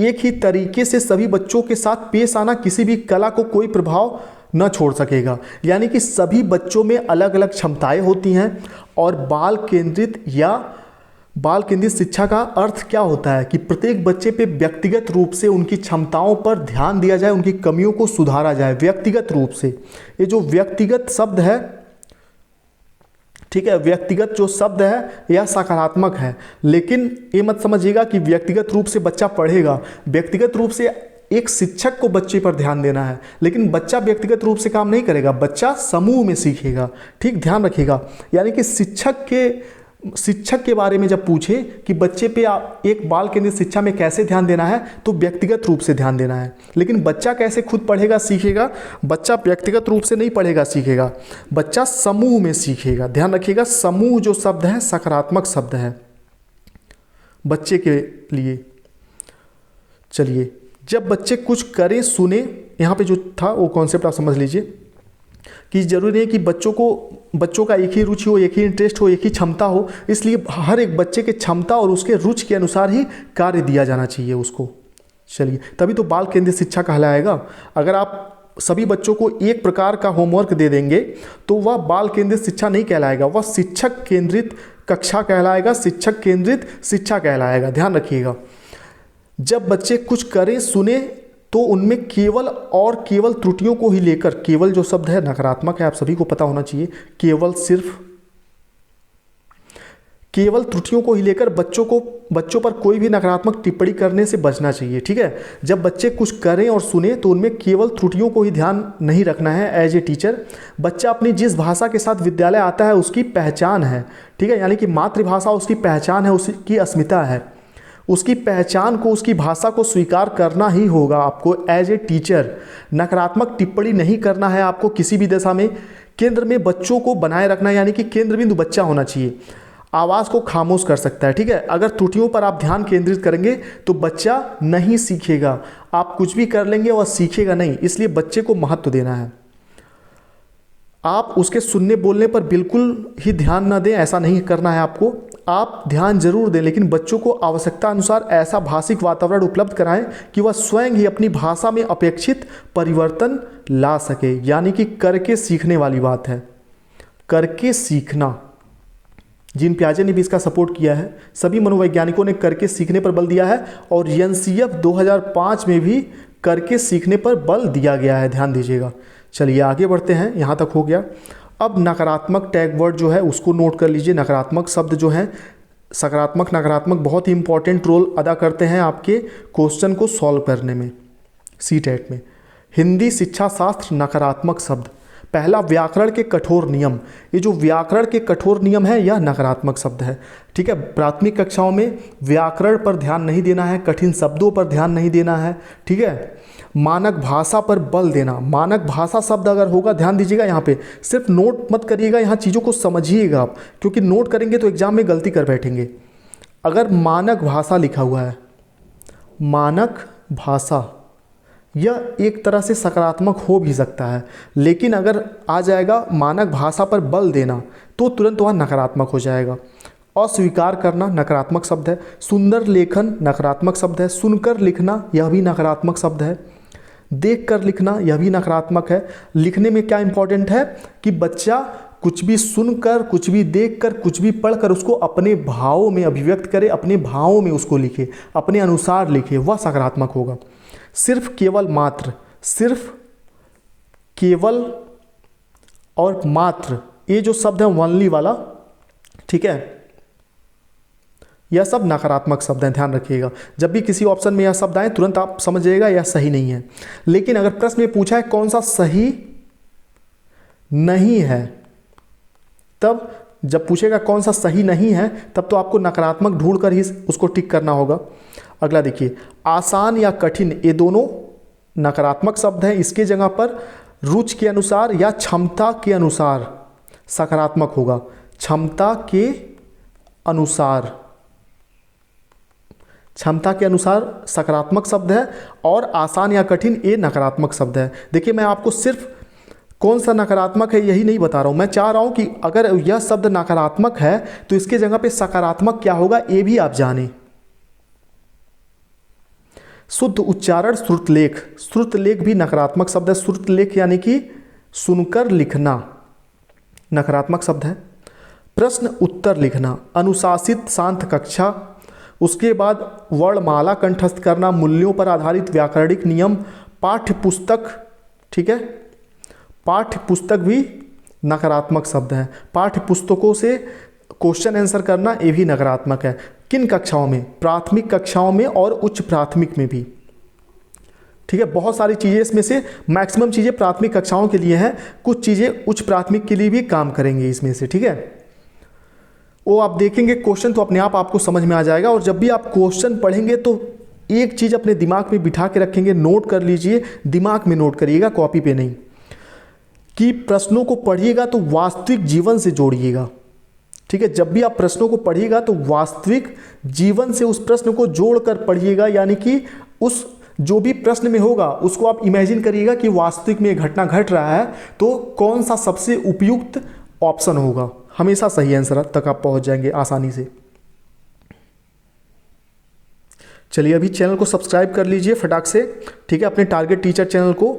एक ही तरीके से सभी बच्चों के साथ पेश आना किसी भी कला को कोई प्रभाव न छोड़ सकेगा। यानी कि सभी बच्चों में अलग अलग क्षमताएं होती हैं और बाल केंद्रित शिक्षा का अर्थ क्या होता है कि प्रत्येक बच्चे पे व्यक्तिगत रूप से उनकी क्षमताओं पर ध्यान दिया जाए, उनकी कमियों को सुधारा जाए व्यक्तिगत रूप से। ये जो व्यक्तिगत शब्द है, ठीक है, व्यक्तिगत जो शब्द है यह सकारात्मक है, लेकिन ये मत समझिएगा कि व्यक्तिगत रूप से बच्चा पढ़ेगा। व्यक्तिगत रूप से एक शिक्षक को बच्चे पर ध्यान देना है, लेकिन बच्चा व्यक्तिगत रूप से काम नहीं करेगा, बच्चा समूह में सीखेगा। ठीक, ध्यान रखिएगा। यानी कि शिक्षक के बारे में जब पूछे कि बच्चे पे एक बाल केंद्रित शिक्षा में कैसे ध्यान देना है, तो व्यक्तिगत रूप से ध्यान देना है। लेकिन बच्चा कैसे खुद पढ़ेगा सीखेगा? बच्चा व्यक्तिगत रूप से नहीं पढ़ेगा सीखेगा, बच्चा समूह में सीखेगा। ध्यान रखिएगा, समूह जो शब्द है सकारात्मक शब्द है बच्चे के लिए। चलिए, जब बच्चे कुछ करें सुने, यहाँ पे जो था वो कॉन्सेप्ट आप समझ लीजिए कि जरूरी नहीं है कि बच्चों का एक ही रुचि हो, एक ही इंटरेस्ट हो, एक ही क्षमता हो। इसलिए हर एक बच्चे के क्षमता और उसके रुचि के अनुसार ही कार्य दिया जाना चाहिए उसको। चलिए, तभी तो बाल केंद्रित शिक्षा कहलाएगा। अगर आप सभी बच्चों को एक प्रकार का होमवर्क दे देंगे तो वह बाल केंद्रित शिक्षा नहीं कहलाएगा, वह शिक्षक केंद्रित कक्षा कहलाएगा, शिक्षक केंद्रित शिक्षा कहलाएगा। ध्यान रखिएगा, जब बच्चे कुछ करें सुने तो उनमें केवल त्रुटियों को ही लेकर, केवल जो शब्द है नकारात्मक है, आप सभी को पता होना चाहिए, केवल त्रुटियों को ही लेकर बच्चों पर कोई भी नकारात्मक टिप्पणी करने से बचना चाहिए। ठीक है, जब बच्चे कुछ करें और सुने तो उनमें केवल त्रुटियों को ही ध्यान नहीं रखना है। एज ए टीचर, बच्चा अपनी जिस भाषा के साथ विद्यालय आता है उसकी पहचान है। ठीक है, यानी कि मातृभाषा उसकी पहचान है, उसकी अस्मिता है। उसकी पहचान को, उसकी भाषा को स्वीकार करना ही होगा आपको एज ए टीचर। नकारात्मक टिप्पणी नहीं करना है आपको किसी भी दशा में। केंद्र में बच्चों को बनाए रखना, यानी कि केंद्र बिंदु बच्चा होना चाहिए। आवाज़ को खामोश कर सकता है। ठीक है, अगर त्रुटियों पर आप ध्यान केंद्रित करेंगे तो बच्चा नहीं सीखेगा। आप कुछ भी कर लेंगे वह सीखेगा नहीं, इसलिए बच्चे को महत्व देना है। आप उसके सुनने बोलने पर बिल्कुल ही ध्यान न दें, ऐसा नहीं करना है आपको। आप ध्यान जरूर दें, लेकिन बच्चों को आवश्यकता अनुसार ऐसा भाषिक वातावरण उपलब्ध कराएं कि वह स्वयं ही अपनी भाषा में अपेक्षित परिवर्तन ला सके। यानी कि करके सीखने वाली बात है, करके सीखना। जीन पियाजे ने भी इसका सपोर्ट किया है, सभी मनोवैज्ञानिकों ने करके सीखने पर बल दिया है, और एनसीएफ 2005 में भी करके सीखने पर बल दिया गया है, ध्यान दीजिएगा। चलिए आगे बढ़ते हैं, यहाँ तक हो गया। अब नकारात्मक टैग वर्ड जो है उसको नोट कर लीजिए। नकारात्मक शब्द जो है, सकारात्मक नकारात्मक बहुत ही इंपॉर्टेंट रोल अदा करते हैं आपके क्वेश्चन को सॉल्व करने में सीटेट में। हिंदी शिक्षा शास्त्र नकारात्मक शब्द, पहला व्याकरण के कठोर नियम। ये जो व्याकरण के कठोर नियम है यह नकारात्मक शब्द है, ठीक है। प्राथमिक कक्षाओं में व्याकरण पर ध्यान नहीं देना है, कठिन शब्दों पर ध्यान नहीं देना है, ठीक है। मानक भाषा पर बल देना, मानक भाषा शब्द अगर होगा, ध्यान दीजिएगा यहाँ पे, सिर्फ नोट मत करिएगा, यहाँ चीज़ों को समझिएगा आप, क्योंकि नोट करेंगे तो एग्जाम में गलती कर बैठेंगे। अगर मानक भाषा लिखा हुआ है, मानक भाषा, यह एक तरह से सकारात्मक हो भी सकता है, लेकिन अगर आ जाएगा मानक भाषा पर बल देना तो तुरंत वह नकारात्मक हो जाएगा। अस्वीकार करना नकारात्मक शब्द है। सुंदर लेखन नकारात्मक शब्द है। सुनकर लिखना यह भी नकारात्मक शब्द है। देखकर लिखना यह भी नकारात्मक है। लिखने में क्या इंपॉर्टेंट है कि बच्चा कुछ भी सुनकर, कुछ भी देखकर, कुछ भी पढ़कर उसको अपने भावों में अभिव्यक्त करे, अपने भावों में उसको लिखे, अपने अनुसार लिखे, वह सकारात्मक होगा। सिर्फ, केवल, मात्र, सिर्फ, केवल और मात्र, ये जो शब्द है ओनली वाला, ठीक है, यह सब नकारात्मक शब्द हैं, ध्यान रखिएगा। जब भी किसी ऑप्शन में यह शब्द आए तुरंत आप समझिएगा यह सही नहीं है। लेकिन अगर प्रश्न में पूछा है कौन सा सही नहीं है, तब जब पूछेगा कौन सा सही नहीं है तब तो आपको नकारात्मक ढूंढ कर ही उसको टिक करना होगा। अगला देखिए, आसान या कठिन, ये दोनों नकारात्मक शब्द हैं। इसके जगह पर रुचि के अनुसार या क्षमता के अनुसार सकारात्मक होगा। क्षमता के अनुसार, क्षमता के अनुसार सकारात्मक शब्द है, और आसान या कठिन ये नकारात्मक शब्द है। देखिए मैं आपको सिर्फ कौन सा नकारात्मक है यही नहीं बता रहा हूँ, मैं चाह रहा हूँ कि अगर यह शब्द नकारात्मक है तो इसके जगह पे सकारात्मक क्या होगा ये भी आप जानें। शुद्ध उच्चारण श्रुतलेख, श्रुतलेख भी नकारात्मक शब्द है। श्रुतलेख यानी कि सुनकर लिखना नकारात्मक शब्द है। प्रश्न उत्तर लिखना, अनुशासित शांत कक्षा, उसके बाद वर्णमाला कंठस्थ करना, मूल्यों पर आधारित व्याकरणिक नियम, पाठ्य पुस्तक, ठीक है, पाठ्य पुस्तक भी नकारात्मक शब्द है। पाठ्य पुस्तकों से क्वेश्चन आंसर करना ये भी नकारात्मक है। किन कक्षाओं में? प्राथमिक कक्षाओं में और उच्च प्राथमिक में भी, ठीक है। बहुत सारी चीज़ें इसमें से, मैक्सिमम चीज़ें प्राथमिक कक्षाओं के लिए हैं, कुछ चीज़ें उच्च प्राथमिक के लिए भी काम करेंगे इसमें से, ठीक है। वो आप देखेंगे क्वेश्चन तो अपने आप आपको समझ में आ जाएगा। और जब भी आप क्वेश्चन पढ़ेंगे तो एक चीज़ अपने दिमाग में बिठा के रखेंगे, नोट कर लीजिए, दिमाग में नोट करिएगा, कॉपी पे नहीं, कि प्रश्नों को पढ़िएगा तो वास्तविक जीवन से जोड़िएगा, ठीक है। जब भी आप प्रश्नों को पढ़िएगा तो वास्तविक जीवन से उस प्रश्न को जोड़कर पढ़िएगा, यानी कि उस जो भी प्रश्न में होगा उसको आप इमेजिन करिएगा कि वास्तविक में घटना घट रहा है तो कौन सा सबसे उपयुक्त ऑप्शन होगा। हमेशा सही आंसर तक आप पहुंच जाएंगे आसानी से। चलिए अभी चैनल को सब्सक्राइब कर लीजिए फटाक से, ठीक है, अपने टारगेट टीचर चैनल को।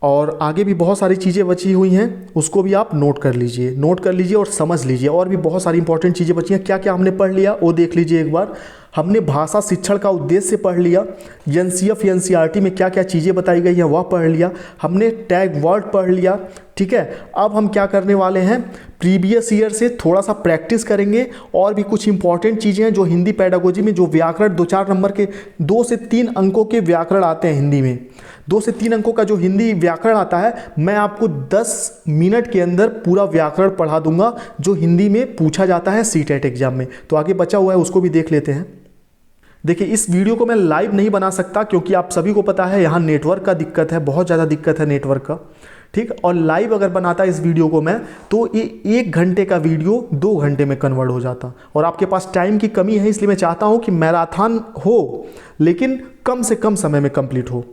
और आगे भी बहुत सारी चीज़ें बची हुई हैं, उसको भी आप नोट कर लीजिए, नोट कर लीजिए और समझ लीजिए। और भी बहुत सारी इंपॉर्टेंट चीज़ें बची हैं, क्या क्या हमने पढ़ लिया वो देख लीजिए एक बार। हमने भाषा शिक्षण का उद्देश्य पढ़ लिया, एनसीएफ एनसीईआरटी में क्या क्या चीज़ें बताई गई है वह पढ़ लिया, हमने टैग वर्ड पढ़ लिया, ठीक है। अब हम क्या करने वाले हैं, प्रीवियस ईयर से थोड़ा सा प्रैक्टिस करेंगे। और भी कुछ इंपॉर्टेंट चीज़ें हैं जो हिंदी पेडागोजी में, जो व्याकरण 2-4 नंबर के 2 से 3 अंकों के व्याकरण आते हैं हिंदी में, 2 से 3 अंकों का जो हिंदी व्याकरण आता है, मैं आपको 10 मिनट के अंदर पूरा व्याकरण पढ़ा दूंगा जो हिंदी में पूछा जाता है सीटेट एग्जाम में। तो आगे बचा हुआ है उसको भी देख लेते हैं। देखिए इस वीडियो को मैं लाइव नहीं बना सकता क्योंकि आप सभी को पता है यहाँ नेटवर्क का दिक्कत है, बहुत ज़्यादा दिक्कत है नेटवर्क का, ठीक। और लाइव अगर बनाता इस वीडियो को मैं तो ये 1 घंटे का वीडियो 2 घंटे में कन्वर्ट हो जाता। और आपके पास टाइम की कमी है, इसलिए मैं चाहता हूँ कि मैराथन हो लेकिन कम से कम समय में कंप्लीट हो।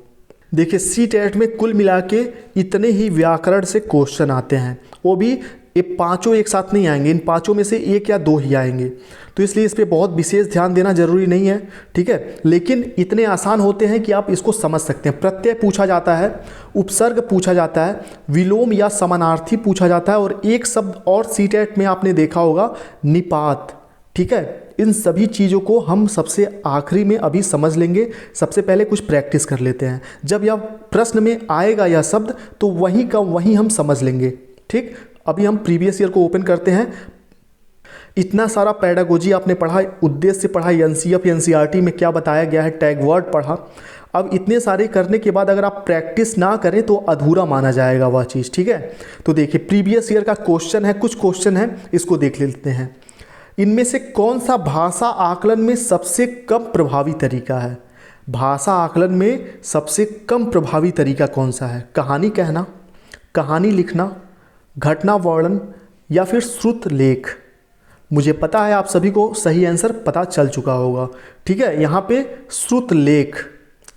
देखिए सीटेट में कुल मिला के इतने ही व्याकरण से क्वेश्चन आते हैं, वो भी ये 5 एक साथ नहीं आएंगे, इन 5 में से 1 या 2 ही आएंगे, तो इसलिए इस पर बहुत विशेष ध्यान देना जरूरी नहीं है, ठीक है। लेकिन इतने आसान होते हैं कि आप इसको समझ सकते हैं। प्रत्यय पूछा जाता है, उपसर्ग पूछा जाता है, विलोम या समानार्थी पूछा जाता है, और एक शब्द और सीटेट में आपने देखा होगा, निपात, ठीक है। इन सभी चीज़ों को हम सबसे आखिरी में अभी समझ लेंगे। सबसे पहले कुछ प्रैक्टिस कर लेते हैं। जब यह प्रश्न में आएगा यह शब्द तो वहीं का वहीं हम समझ लेंगे, ठीक। अभी हम प्रीवियस ईयर को ओपन करते हैं। इतना सारा पैडागोजी आपने पढ़ा, उद्देश्य पढ़ा, एनसीएफ एनसीईआरटी में क्या बताया गया है, टैग वर्ड पढ़ा। अब इतने सारे करने के बाद अगर आप प्रैक्टिस ना करें तो अधूरा माना जाएगा वह चीज़, ठीक है। तो देखिए प्रीवियस ईयर का क्वेश्चन है, कुछ क्वेश्चन है, इसको देख लेते हैं। इनमें से कौन सा भाषा आकलन में सबसे कम प्रभावी तरीका है? भाषा आकलन में सबसे कम प्रभावी तरीका कौन सा है? कहानी कहना, कहानी लिखना, घटना वर्णन या फिर श्रुत लेख? मुझे पता है आप सभी को सही आंसर पता चल चुका होगा, ठीक है। यहाँ पे श्रुत लेख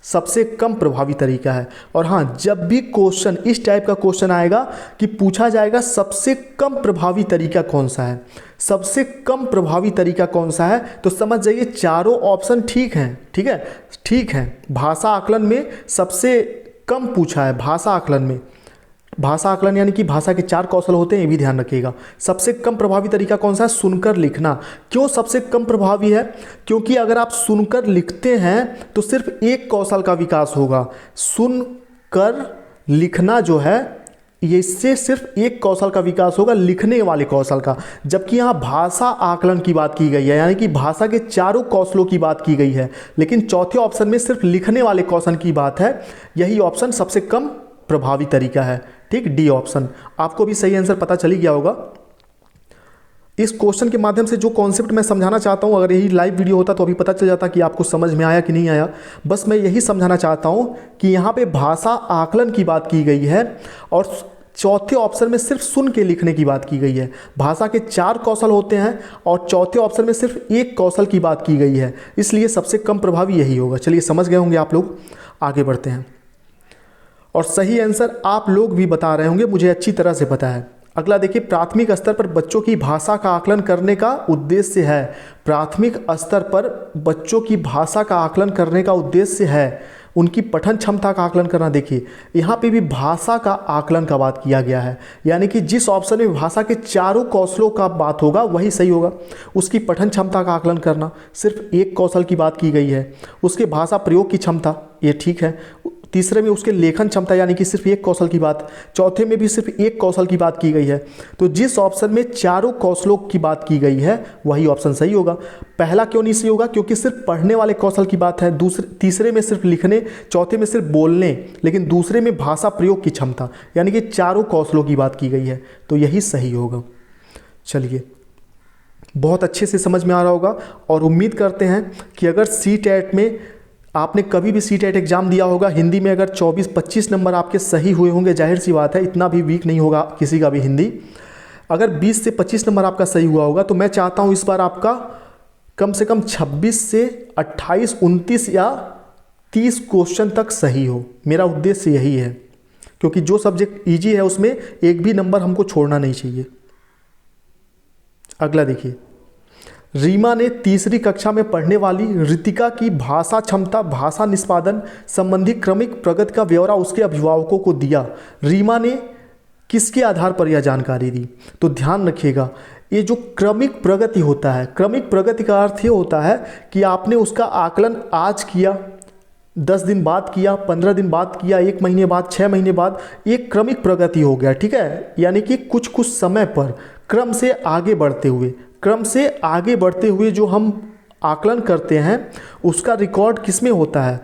सबसे कम प्रभावी तरीका है। और हाँ, जब भी क्वेश्चन इस टाइप का क्वेश्चन आएगा कि पूछा जाएगा सबसे कम प्रभावी तरीका कौन सा है, सबसे कम प्रभावी तरीका कौन सा है, तो समझ जाइए चारों ऑप्शन ठीक हैं, ठीक है, ठीक है। भाषा आकलन में सबसे कम पूछा है, भाषा आकलन में, भाषा आकलन यानी कि भाषा के 4 कौशल होते हैं, ये भी ध्यान रखिएगा। सबसे कम प्रभावी तरीका कौन सा है? सुनकर लिखना। क्यों सबसे कम प्रभावी है? क्योंकि अगर आप सुनकर लिखते हैं तो सिर्फ एक कौशल का विकास होगा। सुनकर लिखना जो है ये, इससे सिर्फ एक कौशल का विकास होगा, लिखने वाले कौशल का। जबकि यहाँ भाषा आकलन की बात की गई है, यानी कि भाषा के चारों कौशलों की बात की गई है, लेकिन चौथे ऑप्शन में सिर्फ लिखने वाले कौशल की बात है। यही ऑप्शन सबसे कम प्रभावी तरीका है, ठीक, डी ऑप्शन। आपको भी सही आंसर पता चल ही गया होगा। इस क्वेश्चन के माध्यम से जो कॉन्सेप्ट मैं समझाना चाहता हूं, अगर यही लाइव वीडियो होता तो अभी पता चल जाता कि आपको समझ में आया कि नहीं आया। बस मैं यही समझाना चाहता हूं कि यहाँ पे भाषा आकलन की बात की गई है और चौथे ऑप्शन में सिर्फ सुन के लिखने की बात की गई है। भाषा के 4 कौशल होते हैं और चौथे ऑप्शन में सिर्फ एक कौशल की बात की गई है, इसलिए सबसे कम प्रभावी यही होगा। चलिए समझ गए होंगे आप लोग, आगे बढ़ते हैं। और सही आंसर आप लोग भी बता रहे होंगे, मुझे अच्छी तरह से पता है। अगला देखिए, प्राथमिक स्तर पर बच्चों की भाषा का आकलन करने का उद्देश्य है। प्राथमिक स्तर पर बच्चों की भाषा का आकलन करने का उद्देश्य है उनकी पठन क्षमता का आकलन करना। देखिए यहाँ पे भी भाषा का आकलन का बात किया गया है, यानी कि जिस ऑप्शन में भाषा के चारों कौशलों का बात होगा वही सही होगा। उसकी पठन क्षमता का आकलन करना, सिर्फ एक कौशल की बात की गई है। उसके भाषा प्रयोग की क्षमता, ये ठीक है। तीसरे में उसके लेखन क्षमता, यानी कि सिर्फ एक कौशल की बात। चौथे में भी सिर्फ एक कौशल की बात की गई है। तो जिस ऑप्शन में चारों कौशलों की बात की गई है वही ऑप्शन सही होगा। पहला क्यों नहीं सही होगा? क्योंकि सिर्फ पढ़ने वाले कौशल की बात है। तीसरे में सिर्फ लिखने, चौथे में सिर्फ बोलने, लेकिन दूसरे में भाषा प्रयोग की क्षमता, यानी कि चारों कौशलों की बात की गई है, तो यही सही होगा। चलिए, बहुत अच्छे से समझ में आ रहा होगा और उम्मीद करते हैं कि अगर CTET में आपने कभी भी CTET एग्ज़ाम दिया होगा, हिंदी में अगर 24-25 नंबर आपके सही हुए होंगे, जाहिर सी बात है इतना भी वीक नहीं होगा किसी का भी हिंदी। अगर 20 से 25 नंबर आपका सही हुआ होगा तो मैं चाहता हूं इस बार आपका कम से कम 26 से 28, 29 या 30 क्वेश्चन तक सही हो। मेरा उद्देश्य यही है, क्योंकि जो सब्जेक्ट ईजी है उसमें एक भी नंबर हमको छोड़ना नहीं चाहिए। अगला देखिए, रीमा ने तीसरी कक्षा में पढ़ने वाली रितिका की भाषा क्षमता, भाषा निष्पादन संबंधी क्रमिक प्रगति का ब्यौरा उसके अभिभावकों को दिया। रीमा ने किसके आधार पर यह जानकारी दी? तो ध्यान रखिएगा, ये जो क्रमिक प्रगति होता है, क्रमिक प्रगति का अर्थ ये होता है कि आपने उसका आकलन आज किया, 10 दिन बाद किया, 15 दिन बाद किया, 1 महीने बाद, 6 महीने बाद, एक क्रमिक प्रगति हो गया, ठीक है। यानी कि कुछ कुछ समय पर क्रम से आगे बढ़ते हुए, क्रम से आगे बढ़ते हुए जो हम आकलन करते हैं उसका रिकॉर्ड किस में होता है?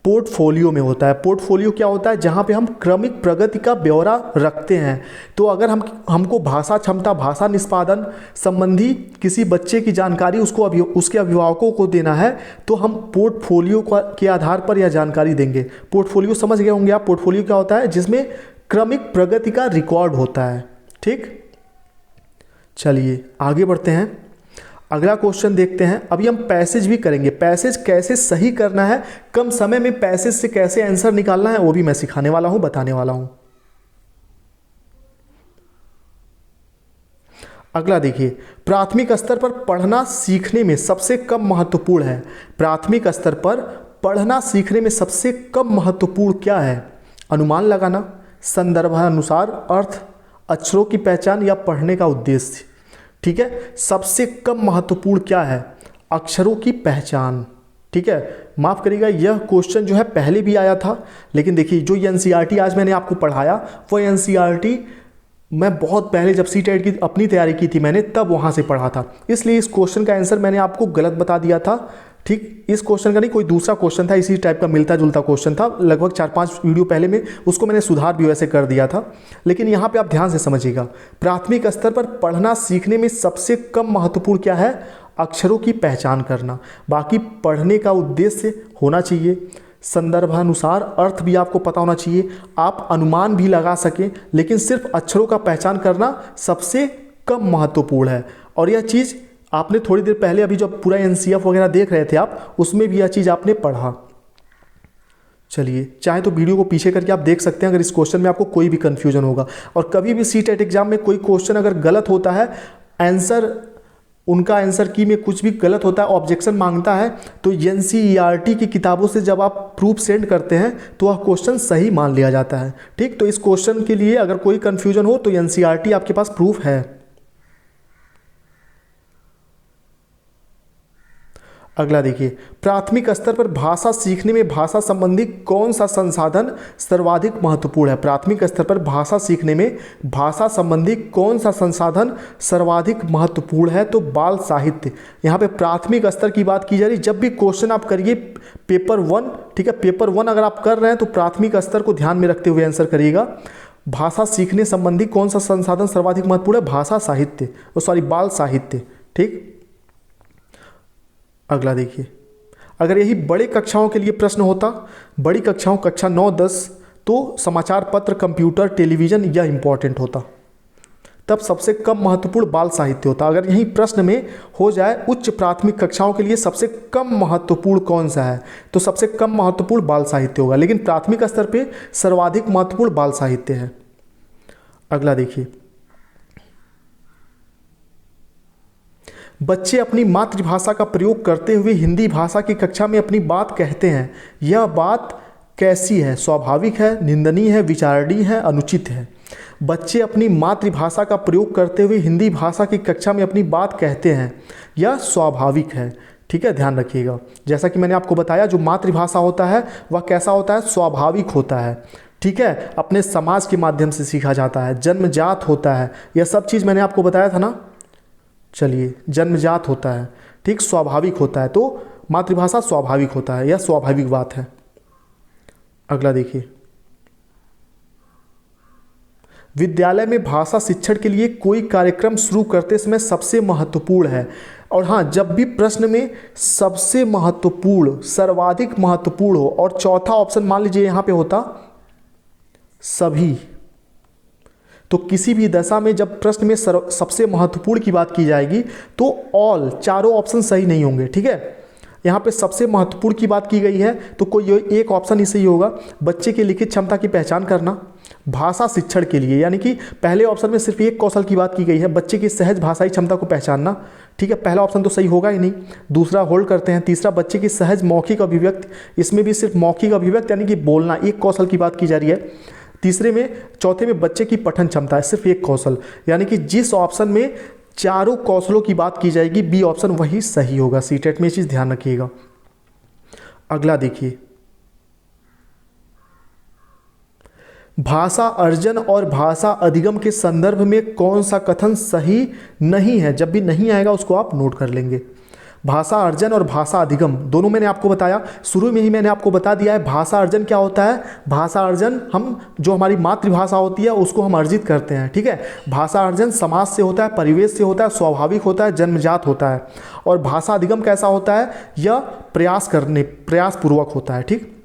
पोर्टफोलियो में होता है। पोर्टफोलियो क्या होता है? जहाँ पे हम क्रमिक प्रगति का ब्यौरा रखते हैं। तो अगर हमको भाषा क्षमता, भाषा निष्पादन संबंधी किसी बच्चे की जानकारी उसके अभिभावकों को देना है तो हम पोर्टफोलियो के आधार पर यह जानकारी देंगे। पोर्टफोलियो समझ गए होंगे आप, पोर्टफोलियो क्या होता है? जिसमें क्रमिक प्रगति का रिकॉर्ड होता है, ठीक। चलिए आगे बढ़ते हैं, अगला क्वेश्चन देखते हैं। अभी हम पैसेज भी करेंगे, पैसेज कैसे सही करना है, कम समय में पैसेज से कैसे आंसर निकालना है वो भी मैं सिखाने वाला हूं, बताने वाला हूं। अगला देखिए, प्राथमिक स्तर पर पढ़ना सीखने में सबसे कम महत्वपूर्ण है। प्राथमिक स्तर पर पढ़ना सीखने में सबसे कम महत्वपूर्ण क्या है? अनुमान लगाना, संदर्भानुसार अर्थ, अक्षरों की पहचान या पढ़ने का उद्देश्य। ठीक है, सबसे कम महत्वपूर्ण क्या है? अक्षरों की पहचान। ठीक है, माफ़ करिएगा, यह क्वेश्चन जो है पहले भी आया था, लेकिन देखिए जो एनसीईआरटी आज मैंने आपको पढ़ाया वो एनसीईआरटी मैं बहुत पहले जब सीटेट की अपनी तैयारी की थी मैंने तब वहाँ से पढ़ा था, इसलिए इस क्वेश्चन का आंसर मैंने आपको गलत बता दिया था। ठीक, इस क्वेश्चन का नहीं, कोई दूसरा क्वेश्चन था इसी टाइप का मिलता जुलता क्वेश्चन था, लगभग 4-5 वीडियो पहले में उसको मैंने सुधार भी वैसे कर दिया था। लेकिन यहाँ पे आप ध्यान से समझिएगा, प्राथमिक स्तर पर पढ़ना सीखने में सबसे कम महत्वपूर्ण क्या है? अक्षरों की पहचान करना। बाकी पढ़ने का उद्देश्य होना चाहिए, संदर्भानुसार अर्थ भी आपको पता होना चाहिए, आप अनुमान भी लगा सकें, लेकिन सिर्फ अक्षरों का पहचान करना सबसे कम महत्वपूर्ण है। और यह चीज़ आपने थोड़ी देर पहले अभी जब पूरा एनसीएफ वगैरह देख रहे थे आप, उसमें भी यह चीज़ आपने पढ़ा। चलिए, चाहे तो वीडियो को पीछे करके आप देख सकते हैं अगर इस क्वेश्चन में आपको कोई भी कन्फ्यूजन होगा। और कभी भी सीटेट एग्जाम में कोई क्वेश्चन अगर गलत होता है, आंसर उनका आंसर की में कुछ भी गलत होता है, ऑब्जेक्शन मांगता है, तो एनसीईआरटी की किताबों से जब आप प्रूफ सेंड करते हैं तो वह क्वेश्चन सही मान लिया जाता है। ठीक, तो इस क्वेश्चन के लिए अगर कोई कन्फ्यूजन हो तो एनसीईआरटी आपके पास प्रूफ है। अगला देखिए, प्राथमिक स्तर पर भाषा सीखने में भाषा संबंधी कौन सा संसाधन सर्वाधिक महत्वपूर्ण है? प्राथमिक स्तर पर भाषा सीखने में भाषा संबंधी कौन सा संसाधन सर्वाधिक महत्वपूर्ण है? तो बाल साहित्य। यहाँ पे प्राथमिक स्तर की बात की जा रही, जब भी क्वेश्चन आप करिए पेपर 1, ठीक है, पेपर 1 अगर आप कर रहे हैं तो प्राथमिक स्तर को ध्यान में रखते हुए आंसर करिएगा। भाषा सीखने संबंधी कौन सा संसाधन सर्वाधिक महत्वपूर्ण है? भाषा साहित्य, बाल साहित्य। ठीक, अगला देखिए, अगर यही बड़े कक्षाओं के लिए प्रश्न होता, बड़ी कक्षाओं कक्षा 9-10, तो समाचार पत्र, कंप्यूटर, टेलीविज़न यह इंपॉर्टेंट होता, तब सबसे कम महत्वपूर्ण बाल साहित्य होता। अगर यही प्रश्न में हो जाए उच्च प्राथमिक कक्षाओं के लिए सबसे कम महत्वपूर्ण कौन सा है, तो सबसे कम महत्वपूर्ण बाल साहित्य होगा, लेकिन प्राथमिक स्तर पर सर्वाधिक महत्वपूर्ण बाल साहित्य है। अगला देखिए, बच्चे अपनी मातृभाषा का प्रयोग करते हुए हिंदी भाषा की कक्षा में अपनी बात कहते हैं, यह बात कैसी है? स्वाभाविक है, निंदनीय है, विचारणीय है, अनुचित है? बच्चे अपनी मातृभाषा का प्रयोग करते हुए हिंदी भाषा की कक्षा में अपनी बात कहते हैं, यह स्वाभाविक है। ठीक है, ध्यान रखिएगा, जैसा कि मैंने आपको बताया जो मातृभाषा होता है वह कैसा होता है? स्वाभाविक होता है। ठीक है, अपने समाज के माध्यम से सीखा जाता है, जन्मजात होता है, यह सब चीज़ मैंने आपको बताया था ना। चलिए, जन्मजात होता है, ठीक, स्वाभाविक होता है, तो मातृभाषा स्वाभाविक होता है, यह स्वाभाविक बात है। अगला देखिए, विद्यालय में भाषा शिक्षण के लिए कोई कार्यक्रम शुरू करते समय सबसे महत्वपूर्ण है। और हाँ, जब भी प्रश्न में सबसे महत्वपूर्ण, सर्वाधिक महत्वपूर्ण हो और चौथा ऑप्शन मान लीजिए यहाँ पे होता सभी, तो किसी भी दशा में जब प्रश्न में सबसे महत्वपूर्ण की बात की जाएगी तो ऑल, चारों ऑप्शन सही नहीं होंगे। ठीक है, यहाँ पे सबसे महत्वपूर्ण की बात की गई है तो कोई एक ऑप्शन ही सही होगा। बच्चे की लिखित क्षमता की पहचान करना भाषा शिक्षण के लिए, यानी कि पहले ऑप्शन में सिर्फ एक कौशल की बात की गई है, बच्चे की सहज भाषाई क्षमता को पहचानना। ठीक है, पहला ऑप्शन तो सही होगा ही नहीं, दूसरा होल्ड करते हैं। तीसरा, बच्चे की सहज मौखिक अभिव्यक्ति, इसमें भी सिर्फ मौखिक अभिव्यक्ति यानी कि बोलना, एक कौशल की बात की जा रही है। तीसरे में, चौथे में बच्चे की पठन क्षमता है, सिर्फ एक कौशल, यानी कि जिस ऑप्शन में चारों कौशलों की बात की जाएगी बी ऑप्शन वही सही होगा। सीटेट में ये चीज़ ध्यान रखिएगा। अगला देखिए, भाषा अर्जन और भाषा अधिगम के संदर्भ में कौन सा कथन सही नहीं है? जब भी नहीं आएगा उसको आप नोट कर लेंगे। भाषा अर्जन और भाषा अधिगम दोनों मैंने आपको बताया, शुरू में ही मैंने आपको बता दिया है। भाषा अर्जन क्या होता है? भाषा अर्जन हम जो हमारी मातृभाषा होती है उसको हम अर्जित करते हैं। ठीक है, भाषा अर्जन समाज से होता है, परिवेश से होता है, स्वाभाविक होता है, जन्मजात होता है। और भाषा अधिगम कैसा होता है? यह प्रयास पूर्वक होता है। ठीक,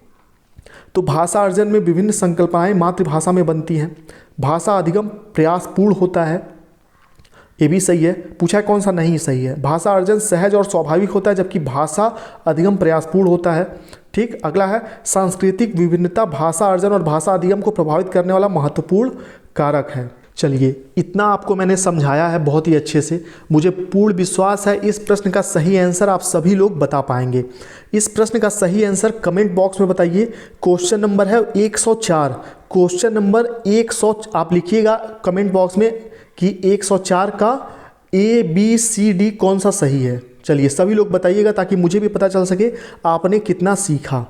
तो भाषा अर्जन में विभिन्न संकल्पनाएं मातृभाषा में बनती हैं। भाषा अधिगम प्रयासपूर्ण होता है, ये भी सही है। पूछा है कौन सा नहीं सही है? भाषा अर्जन सहज और स्वाभाविक होता है जबकि भाषा अधिगम प्रयासपूर्ण होता है। ठीक, अगला है सांस्कृतिक विभिन्नता भाषा अर्जन और भाषा अधिगम को प्रभावित करने वाला महत्वपूर्ण कारक है। चलिए, इतना आपको मैंने समझाया है बहुत ही अच्छे से। मुझे पूर्ण विश्वास है इस प्रश्न का सही आंसर आप सभी लोग बता पाएंगे। इस प्रश्न का सही आंसर कमेंट बॉक्स में बताइए। क्वेश्चन नंबर है 104। क्वेश्चन नंबर 100 आप लिखिएगा कमेंट बॉक्स में कि 104 का ABCD कौन सा सही है। चलिए, सभी लोग बताइएगा ताकि मुझे भी पता चल सके आपने कितना सीखा।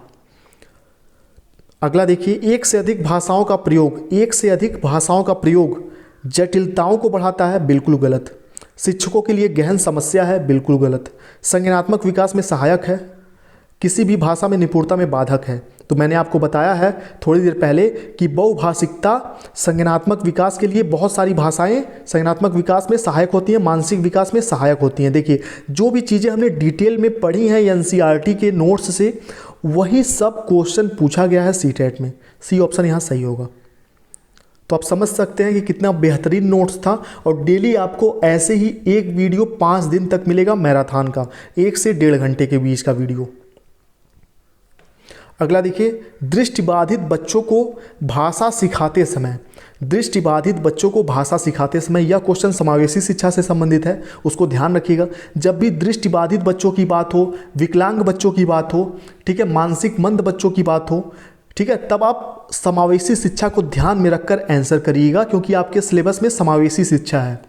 अगला देखिए, एक से अधिक भाषाओं का प्रयोग, एक से अधिक भाषाओं का प्रयोग जटिलताओं को बढ़ाता है, बिल्कुल गलत। शिक्षकों के लिए गहन समस्या है, बिल्कुल गलत। संज्ञानात्मक विकास में सहायक है, किसी भी भाषा में निपुणता में बाधक है। तो मैंने आपको बताया है थोड़ी देर पहले कि बहुभाषिकता संज्ञानात्मक विकास के लिए, बहुत सारी भाषाएं संज्ञानात्मक विकास में सहायक होती हैं, मानसिक विकास में सहायक होती हैं। देखिए, जो भी चीज़ें हमने डिटेल में पढ़ी हैं NCERT के नोट्स से, वही सब क्वेश्चन पूछा गया है CTET में। सी ऑप्शन यहाँ सही होगा। तो आप समझ सकते हैं कि कितना बेहतरीन नोट्स था। और डेली आपको ऐसे ही एक वीडियो 5 दिन तक मिलेगा मैराथन का, 1 से 1.5 घंटे के बीच का वीडियो। अगला देखिए, दृष्टिबाधित बच्चों को भाषा सिखाते समय, दृष्टिबाधित बच्चों को भाषा सिखाते समय, यह क्वेश्चन समावेशी शिक्षा से संबंधित है, उसको ध्यान रखिएगा। जब भी दृष्टिबाधित बच्चों की बात हो, विकलांग बच्चों की बात हो, ठीक है, मानसिक मंद बच्चों की बात हो, ठीक है, तब आप समावेशी शिक्षा को ध्यान में रखकर आंसर करिएगा, क्योंकि आपके सिलेबस में समावेशी शिक्षा है।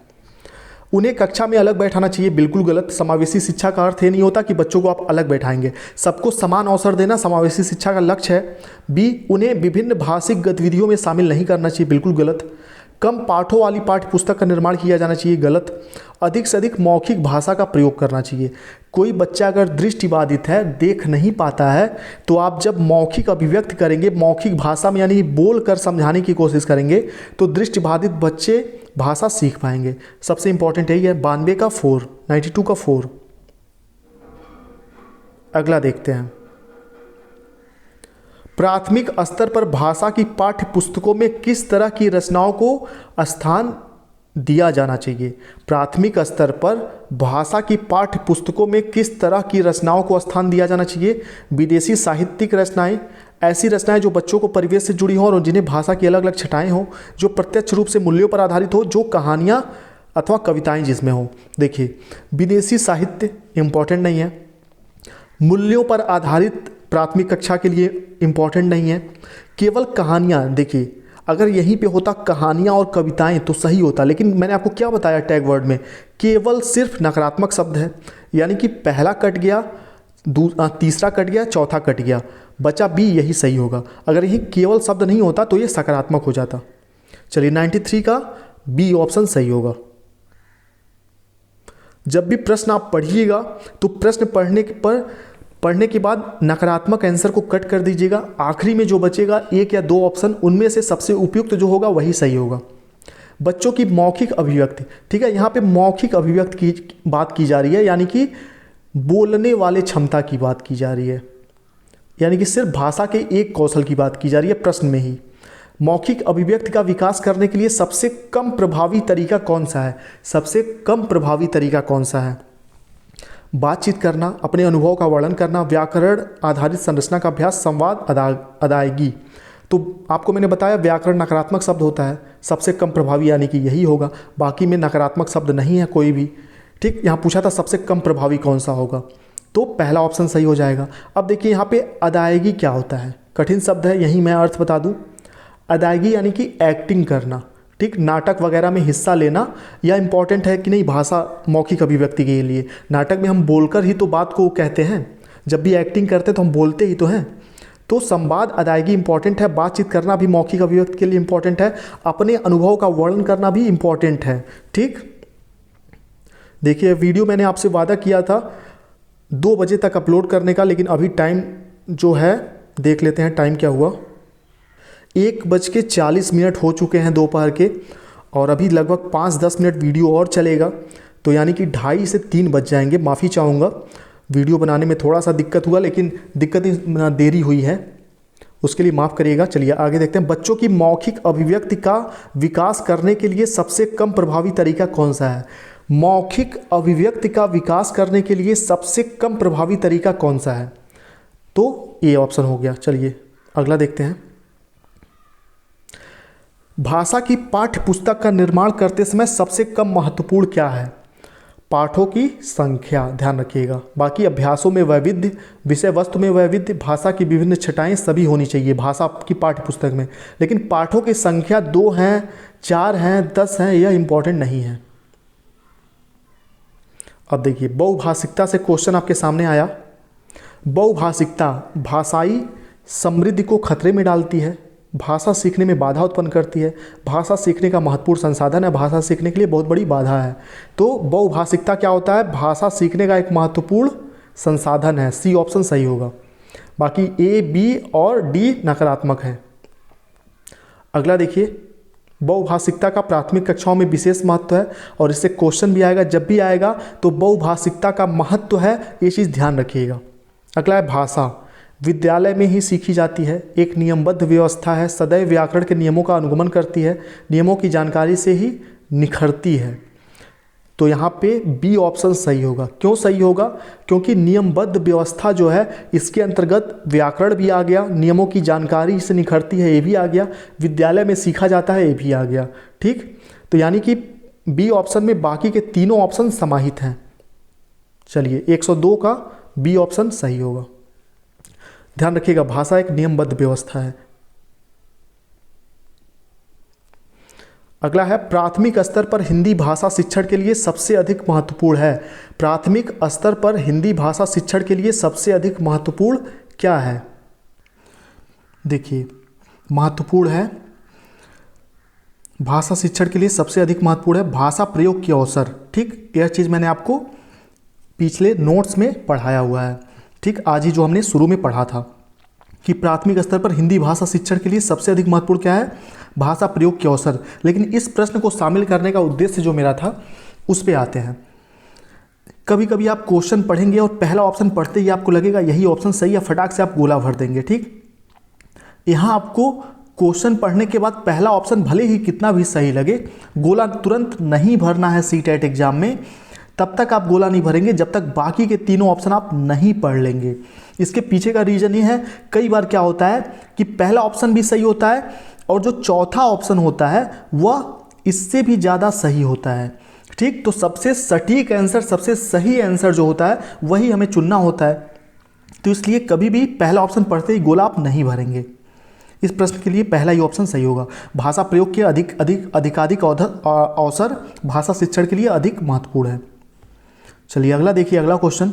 उन्हें कक्षा में अलग बैठाना चाहिए, बिल्कुल गलत। समावेशी शिक्षा का अर्थ ये नहीं होता कि बच्चों को आप अलग बैठाएंगे, सबको समान अवसर देना समावेशी शिक्षा का लक्ष्य है। B, उन्हें विभिन्न भाषिक गतिविधियों में शामिल नहीं करना चाहिए, बिल्कुल गलत। कम पाठों वाली पाठ्य पुस्तक का निर्माण किया जाना चाहिए, गलत। अधिक से अधिक मौखिक भाषा का प्रयोग करना चाहिए। कोई बच्चा अगर दृष्टिबाधित है, देख नहीं पाता है, तो आप जब मौखिक अभिव्यक्त करेंगे, मौखिक भाषा में यानी बोल कर समझाने की कोशिश करेंगे, तो दृष्टिबाधित बच्चे भाषा सीख पाएंगे। सबसे इंपॉर्टेंट यही है। 92 का 4, 92 का 4। अगला देखते हैं, प्राथमिक स्तर पर भाषा की पाठ्य पुस्तकों में किस तरह की रचनाओं को स्थान दिया जाना चाहिए। प्राथमिक स्तर पर भाषा की पाठ्य पुस्तकों में किस तरह की रचनाओं को स्थान दिया जाना चाहिए। विदेशी साहित्यिक रचनाएं, ऐसी रचनाएं जो बच्चों को परिवेश से जुड़ी हों और जिन्हें भाषा की अलग अलग छटाएं हों, जो प्रत्यक्ष रूप से मूल्यों पर आधारित हो, जो कहानियां अथवा कविताएं जिसमें हो। देखिए, विदेशी साहित्य इंपॉर्टेंट नहीं है, मूल्यों पर आधारित प्राथमिक कक्षा के लिए इंपॉर्टेंट नहीं है। केवल कहानियाँ, देखिए अगर यहीं पे होता कहानियाँ और कविताएं तो सही होता, लेकिन मैंने आपको क्या बताया टैग वर्ड में, केवल सिर्फ नकारात्मक शब्द है, यानी कि पहला कट गया, तीसरा कट गया, चौथा कट गया, बचा B, यही सही होगा। अगर यही केवल शब्द नहीं होता तो ये सकारात्मक हो जाता। चलिए, 93 का B ऑप्शन सही होगा। जब भी प्रश्न आप पढ़िएगा तो प्रश्न पढ़ने के बाद नकारात्मक आंसर को कट कर दीजिएगा। आखिरी में जो बचेगा 1 या 2 ऑप्शन, उनमें से सबसे उपयुक्त जो होगा वही सही होगा। बच्चों की मौखिक अभिव्यक्ति, ठीक है, यहाँ पे मौखिक अभिव्यक्ति की बात की जा रही है, यानी कि बोलने वाले क्षमता की बात की जा रही है, यानी कि सिर्फ भाषा के एक कौशल की बात की जा रही है प्रश्न में ही। मौखिक अभिव्यक्ति का विकास करने के लिए सबसे कम प्रभावी तरीका कौन सा है। सबसे कम प्रभावी तरीका कौन सा है। बातचीत करना, अपने अनुभव का वर्णन करना, व्याकरण आधारित संरचना का अभ्यास, संवाद, अदायगी। तो आपको मैंने बताया व्याकरण नकारात्मक शब्द होता है, सबसे कम प्रभावी यानी कि यही होगा, बाकी में नकारात्मक शब्द नहीं है कोई भी। ठीक, यहाँ पूछा था सबसे कम प्रभावी कौन सा होगा, तो पहला ऑप्शन सही हो जाएगा। अब देखिए यहाँ पे अदायगी क्या होता है, कठिन शब्द है, यही मैं अर्थ बता दूँ। अदायगी यानी कि एक्टिंग करना, ठीक, नाटक वगैरह में हिस्सा लेना। यह इंपॉर्टेंट है कि नहीं भाषा मौखिक अभिव्यक्ति के लिए। नाटक में हम बोलकर ही तो बात को कहते हैं, जब भी एक्टिंग करते तो हम बोलते ही तो हैं। तो संवाद, अदायगी इंपॉर्टेंट है। बातचीत करना भी मौखिक अभिव्यक्ति के लिए इंपॉर्टेंट है। अपने अनुभव का वर्णन करना भी इंपॉर्टेंट है। ठीक, देखिए वीडियो मैंने आपसे वादा किया था 2 बजे तक अपलोड करने का, लेकिन अभी टाइम जो है देख लेते हैं टाइम क्या हुआ। 1:40 हो चुके हैं दोपहर के, और अभी लगभग 5-10 मिनट वीडियो और चलेगा, तो यानी कि 2:30 से 3 बज जाएंगे। माफ़ी चाहूँगा, वीडियो बनाने में थोड़ा सा दिक्कत हुआ, लेकिन दिक्कत देरी हुई है, उसके लिए माफ़ करिएगा। चलिए आगे देखते हैं। बच्चों की मौखिक अभिव्यक्ति का विकास करने के लिए सबसे कम प्रभावी तरीका कौन सा है। मौखिक अभिव्यक्ति का विकास करने के लिए सबसे कम प्रभावी तरीका कौन सा है, तो ये ऑप्शन हो गया। चलिए अगला देखते हैं। भाषा की पाठ्य पुस्तक का निर्माण करते समय सबसे कम महत्वपूर्ण क्या है? पाठों की संख्या, ध्यान रखिएगा। बाकी अभ्यासों में वैविध्य, विषय वस्तु में वैविध्य, भाषा की विभिन्न छटाएं सभी होनी चाहिए भाषा की पाठ्य पुस्तक में, लेकिन पाठों की संख्या 2 हैं, 4 हैं, 10 हैं, यह इंपॉर्टेंट नहीं है। अब देखिए, बहुभाषिकता से क्वेश्चन आपके सामने आया। बहुभाषिकता भाषाई समृद्धि को खतरे में डालती है, भाषा सीखने में बाधा उत्पन्न करती है, भाषा सीखने का महत्वपूर्ण संसाधन है, भाषा सीखने के लिए बहुत बड़ी बाधा है। तो बहुभाषिकता क्या होता है? भाषा सीखने का एक महत्वपूर्ण संसाधन है। सी ऑप्शन सही होगा। बाकी ए, बी और डी नकारात्मक है। अगला देखिए, बहुभाषिकता का प्राथमिक कक्षाओं में विशेष महत्व है और इससे क्वेश्चन भी आएगा, जब भी आएगा तो बहुभाषिकता का महत्व है, ये चीज़ ध्यान रखिएगा। अगला है भाषा विद्यालय में ही सीखी जाती है, एक नियमबद्ध व्यवस्था है, सदैव व्याकरण के नियमों का अनुगमन करती है, नियमों की जानकारी से ही निखरती है। तो यहाँ पे बी ऑप्शन सही होगा। क्यों सही होगा? क्योंकि नियमबद्ध व्यवस्था जो है इसके अंतर्गत व्याकरण भी आ गया, नियमों की जानकारी से निखरती है ये भी आ गया, विद्यालय में सीखा जाता है ये भी आ गया। ठीक, तो यानी कि बी ऑप्शन में बाकी के तीनों ऑप्शन समाहित हैं। चलिए, 102 का बी ऑप्शन सही होगा। ध्यान रखिएगा, भाषा एक नियमबद्ध व्यवस्था है। अगला है, प्राथमिक स्तर पर हिंदी भाषा शिक्षण के लिए सबसे अधिक महत्वपूर्ण है। प्राथमिक स्तर पर हिंदी भाषा शिक्षण के लिए सबसे अधिक महत्वपूर्ण क्या है? देखिए, महत्वपूर्ण है, भाषा शिक्षण के लिए सबसे अधिक महत्वपूर्ण है भाषा प्रयोग के अवसर। ठीक, यह चीज़ मैंने आपको पिछले नोट्स में पढ़ाया हुआ है। ठीक, आज ही जो हमने शुरू में पढ़ा था कि प्राथमिक स्तर पर हिंदी भाषा शिक्षण के लिए सबसे अधिक महत्वपूर्ण क्या है? भाषा प्रयोग के अवसर। लेकिन इस प्रश्न को शामिल करने का उद्देश्य जो मेरा था उस पे आते हैं। कभी कभी आप क्वेश्चन पढ़ेंगे और पहला ऑप्शन पढ़ते ही आपको लगेगा यही ऑप्शन सही है, फटाक से आप गोला भर देंगे। ठीक, यहाँ आपको क्वेश्चन पढ़ने के बाद पहला ऑप्शन भले ही कितना भी सही लगे, गोला तुरंत नहीं भरना है। सीटेट एग्जाम में तब तक आप गोला नहीं भरेंगे जब तक बाकी के तीनों ऑप्शन आप नहीं पढ़ लेंगे। इसके पीछे का रीज़न ये है, कई बार क्या होता है कि पहला ऑप्शन भी सही होता है और जो चौथा ऑप्शन होता है वह इससे भी ज़्यादा सही होता है। ठीक, तो सबसे सटीक आंसर, सबसे सही आंसर जो होता है वही हमें चुनना होता है। तो इसलिए कभी भी पहला ऑप्शन पढ़ते ही गोला आप नहीं भरेंगे। इस प्रश्न के लिए पहला ही ऑप्शन सही होगा। भाषा प्रयोग के अधिकाधिक अवसर भाषा शिक्षण के लिए अधिक महत्वपूर्ण है। चलिए अगला देखिए, अगला क्वेश्चन।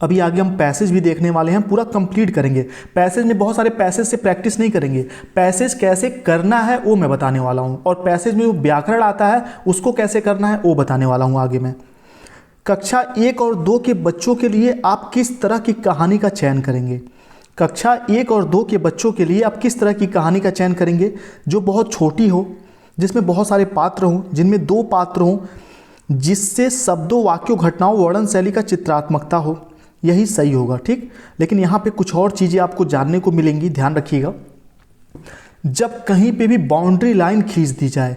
अभी आगे हम पैसेज भी देखने वाले हैं, पूरा कंप्लीट करेंगे। पैसेज में बहुत सारे पैसेज से प्रैक्टिस नहीं करेंगे, पैसेज कैसे करना है वो मैं बताने वाला हूँ, और पैसेज में जो व्याकरण आता है उसको कैसे करना है वो बताने वाला हूँ आगे मैं। कक्षा 1 और 2 के बच्चों के लिए आप किस तरह की कहानी का चयन करेंगे? कक्षा 1 और 2 के बच्चों के लिए आप किस तरह की कहानी का चयन करेंगे? जो बहुत छोटी हो, जिसमें बहुत सारे पात्र हों, जिनमें 2 पात्र हों, जिससे शब्दों, वाक्यों, घटनाओं, वर्णन शैली का चित्रात्मकता हो, यही सही होगा। ठीक, लेकिन यहाँ पे कुछ और चीज़ें आपको जानने को मिलेंगी, ध्यान रखिएगा। जब कहीं पे भी बाउंड्री लाइन खींच दी जाए,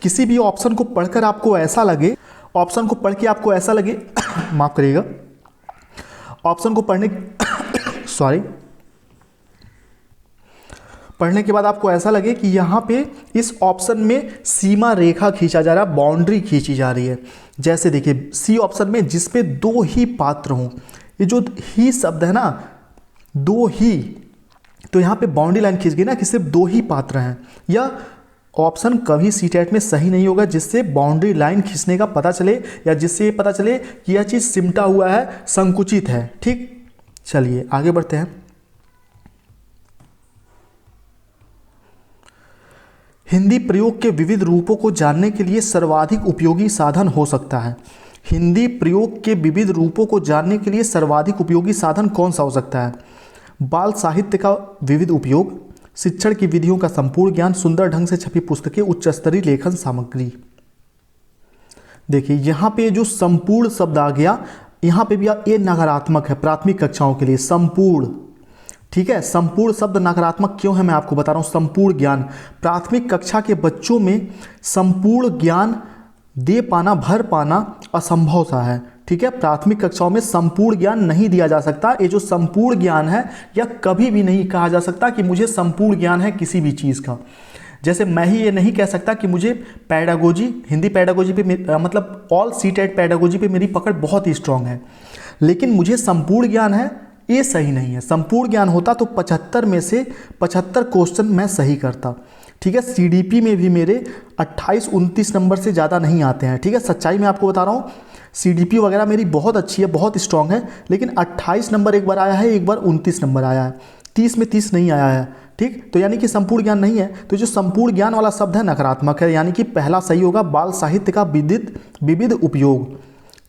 किसी भी ऑप्शन को पढ़कर आपको ऐसा लगे, ऑप्शन को पढ़ के आपको ऐसा लगे माफ़ करिएगा, ऑप्शन को पढ़ने के बाद आपको ऐसा लगे कि यहाँ पे इस ऑप्शन में सीमा रेखा खींचा जा रहा है, बाउंड्री खींची जा रही है। जैसे देखिए, सी ऑप्शन में जिसपे 2 ही पात्र हों, ये जो ही शब्द है ना, 2 ही, तो यहाँ पे बाउंड्री लाइन खींच गई ना कि सिर्फ 2 ही पात्र हैं। यह ऑप्शन कभी सीटेट में सही नहीं होगा जिससे बाउंड्री लाइन खींचने का पता चले, या जिससे ये पता चले कि यह चीज़ सिमटा हुआ है, संकुचित है। ठीक, चलिए आगे बढ़ते हैं। हिंदी प्रयोग के विविध रूपों को जानने के लिए सर्वाधिक उपयोगी साधन हो सकता है। हिंदी प्रयोग के विविध रूपों को जानने के लिए सर्वाधिक उपयोगी साधन कौन सा हो सकता है? बाल साहित्य का विविध उपयोग, शिक्षण की विधियों का संपूर्ण ज्ञान, सुंदर ढंग से छपी पुस्तकें, उच्च स्तरीय लेखन सामग्री। देखिए यहाँ पे जो संपूर्ण शब्द आ गया, यहाँ पे भी ये नकारात्मक है प्राथमिक कक्षाओं के लिए, संपूर्ण। ठीक है, संपूर्ण शब्द नकारात्मक क्यों है मैं आपको बता रहा हूँ। संपूर्ण ज्ञान, प्राथमिक कक्षा के बच्चों में संपूर्ण ज्ञान दे पाना, भर पाना असंभव सा है। ठीक है, प्राथमिक कक्षाओं में संपूर्ण ज्ञान नहीं दिया जा सकता। ये जो संपूर्ण ज्ञान है, यह कभी भी नहीं कहा जा सकता कि मुझे संपूर्ण ज्ञान है किसी भी चीज़ का। जैसे मैं ही ये नहीं कह सकता कि मुझे पेडागोजी, हिंदी पेडागोजी पे मतलब ऑल सीटेट पेडागोजी पे मेरी पकड़ बहुत ही स्ट्रांग है, लेकिन मुझे संपूर्ण ज्ञान है, ये सही नहीं है। संपूर्ण ज्ञान होता तो 75 में से 75 क्वेश्चन मैं सही करता, ठीक है। सीडीपी में भी मेरे 28-29 नंबर से ज़्यादा नहीं आते हैं, ठीक है। सच्चाई में आपको बता रहा हूँ, सीडीपी वगैरह मेरी बहुत अच्छी है, बहुत स्ट्रांग है, लेकिन 28 नंबर एक बार आया है, एक बार 29 नंबर आया है, 30 में 30 नहीं आया है, ठीक। तो यानी कि संपूर्ण ज्ञान नहीं है। तो जो संपूर्ण ज्ञान वाला शब्द है नकारात्मक है, यानी कि पहला सही होगा बाल साहित्य का विविध उपयोग।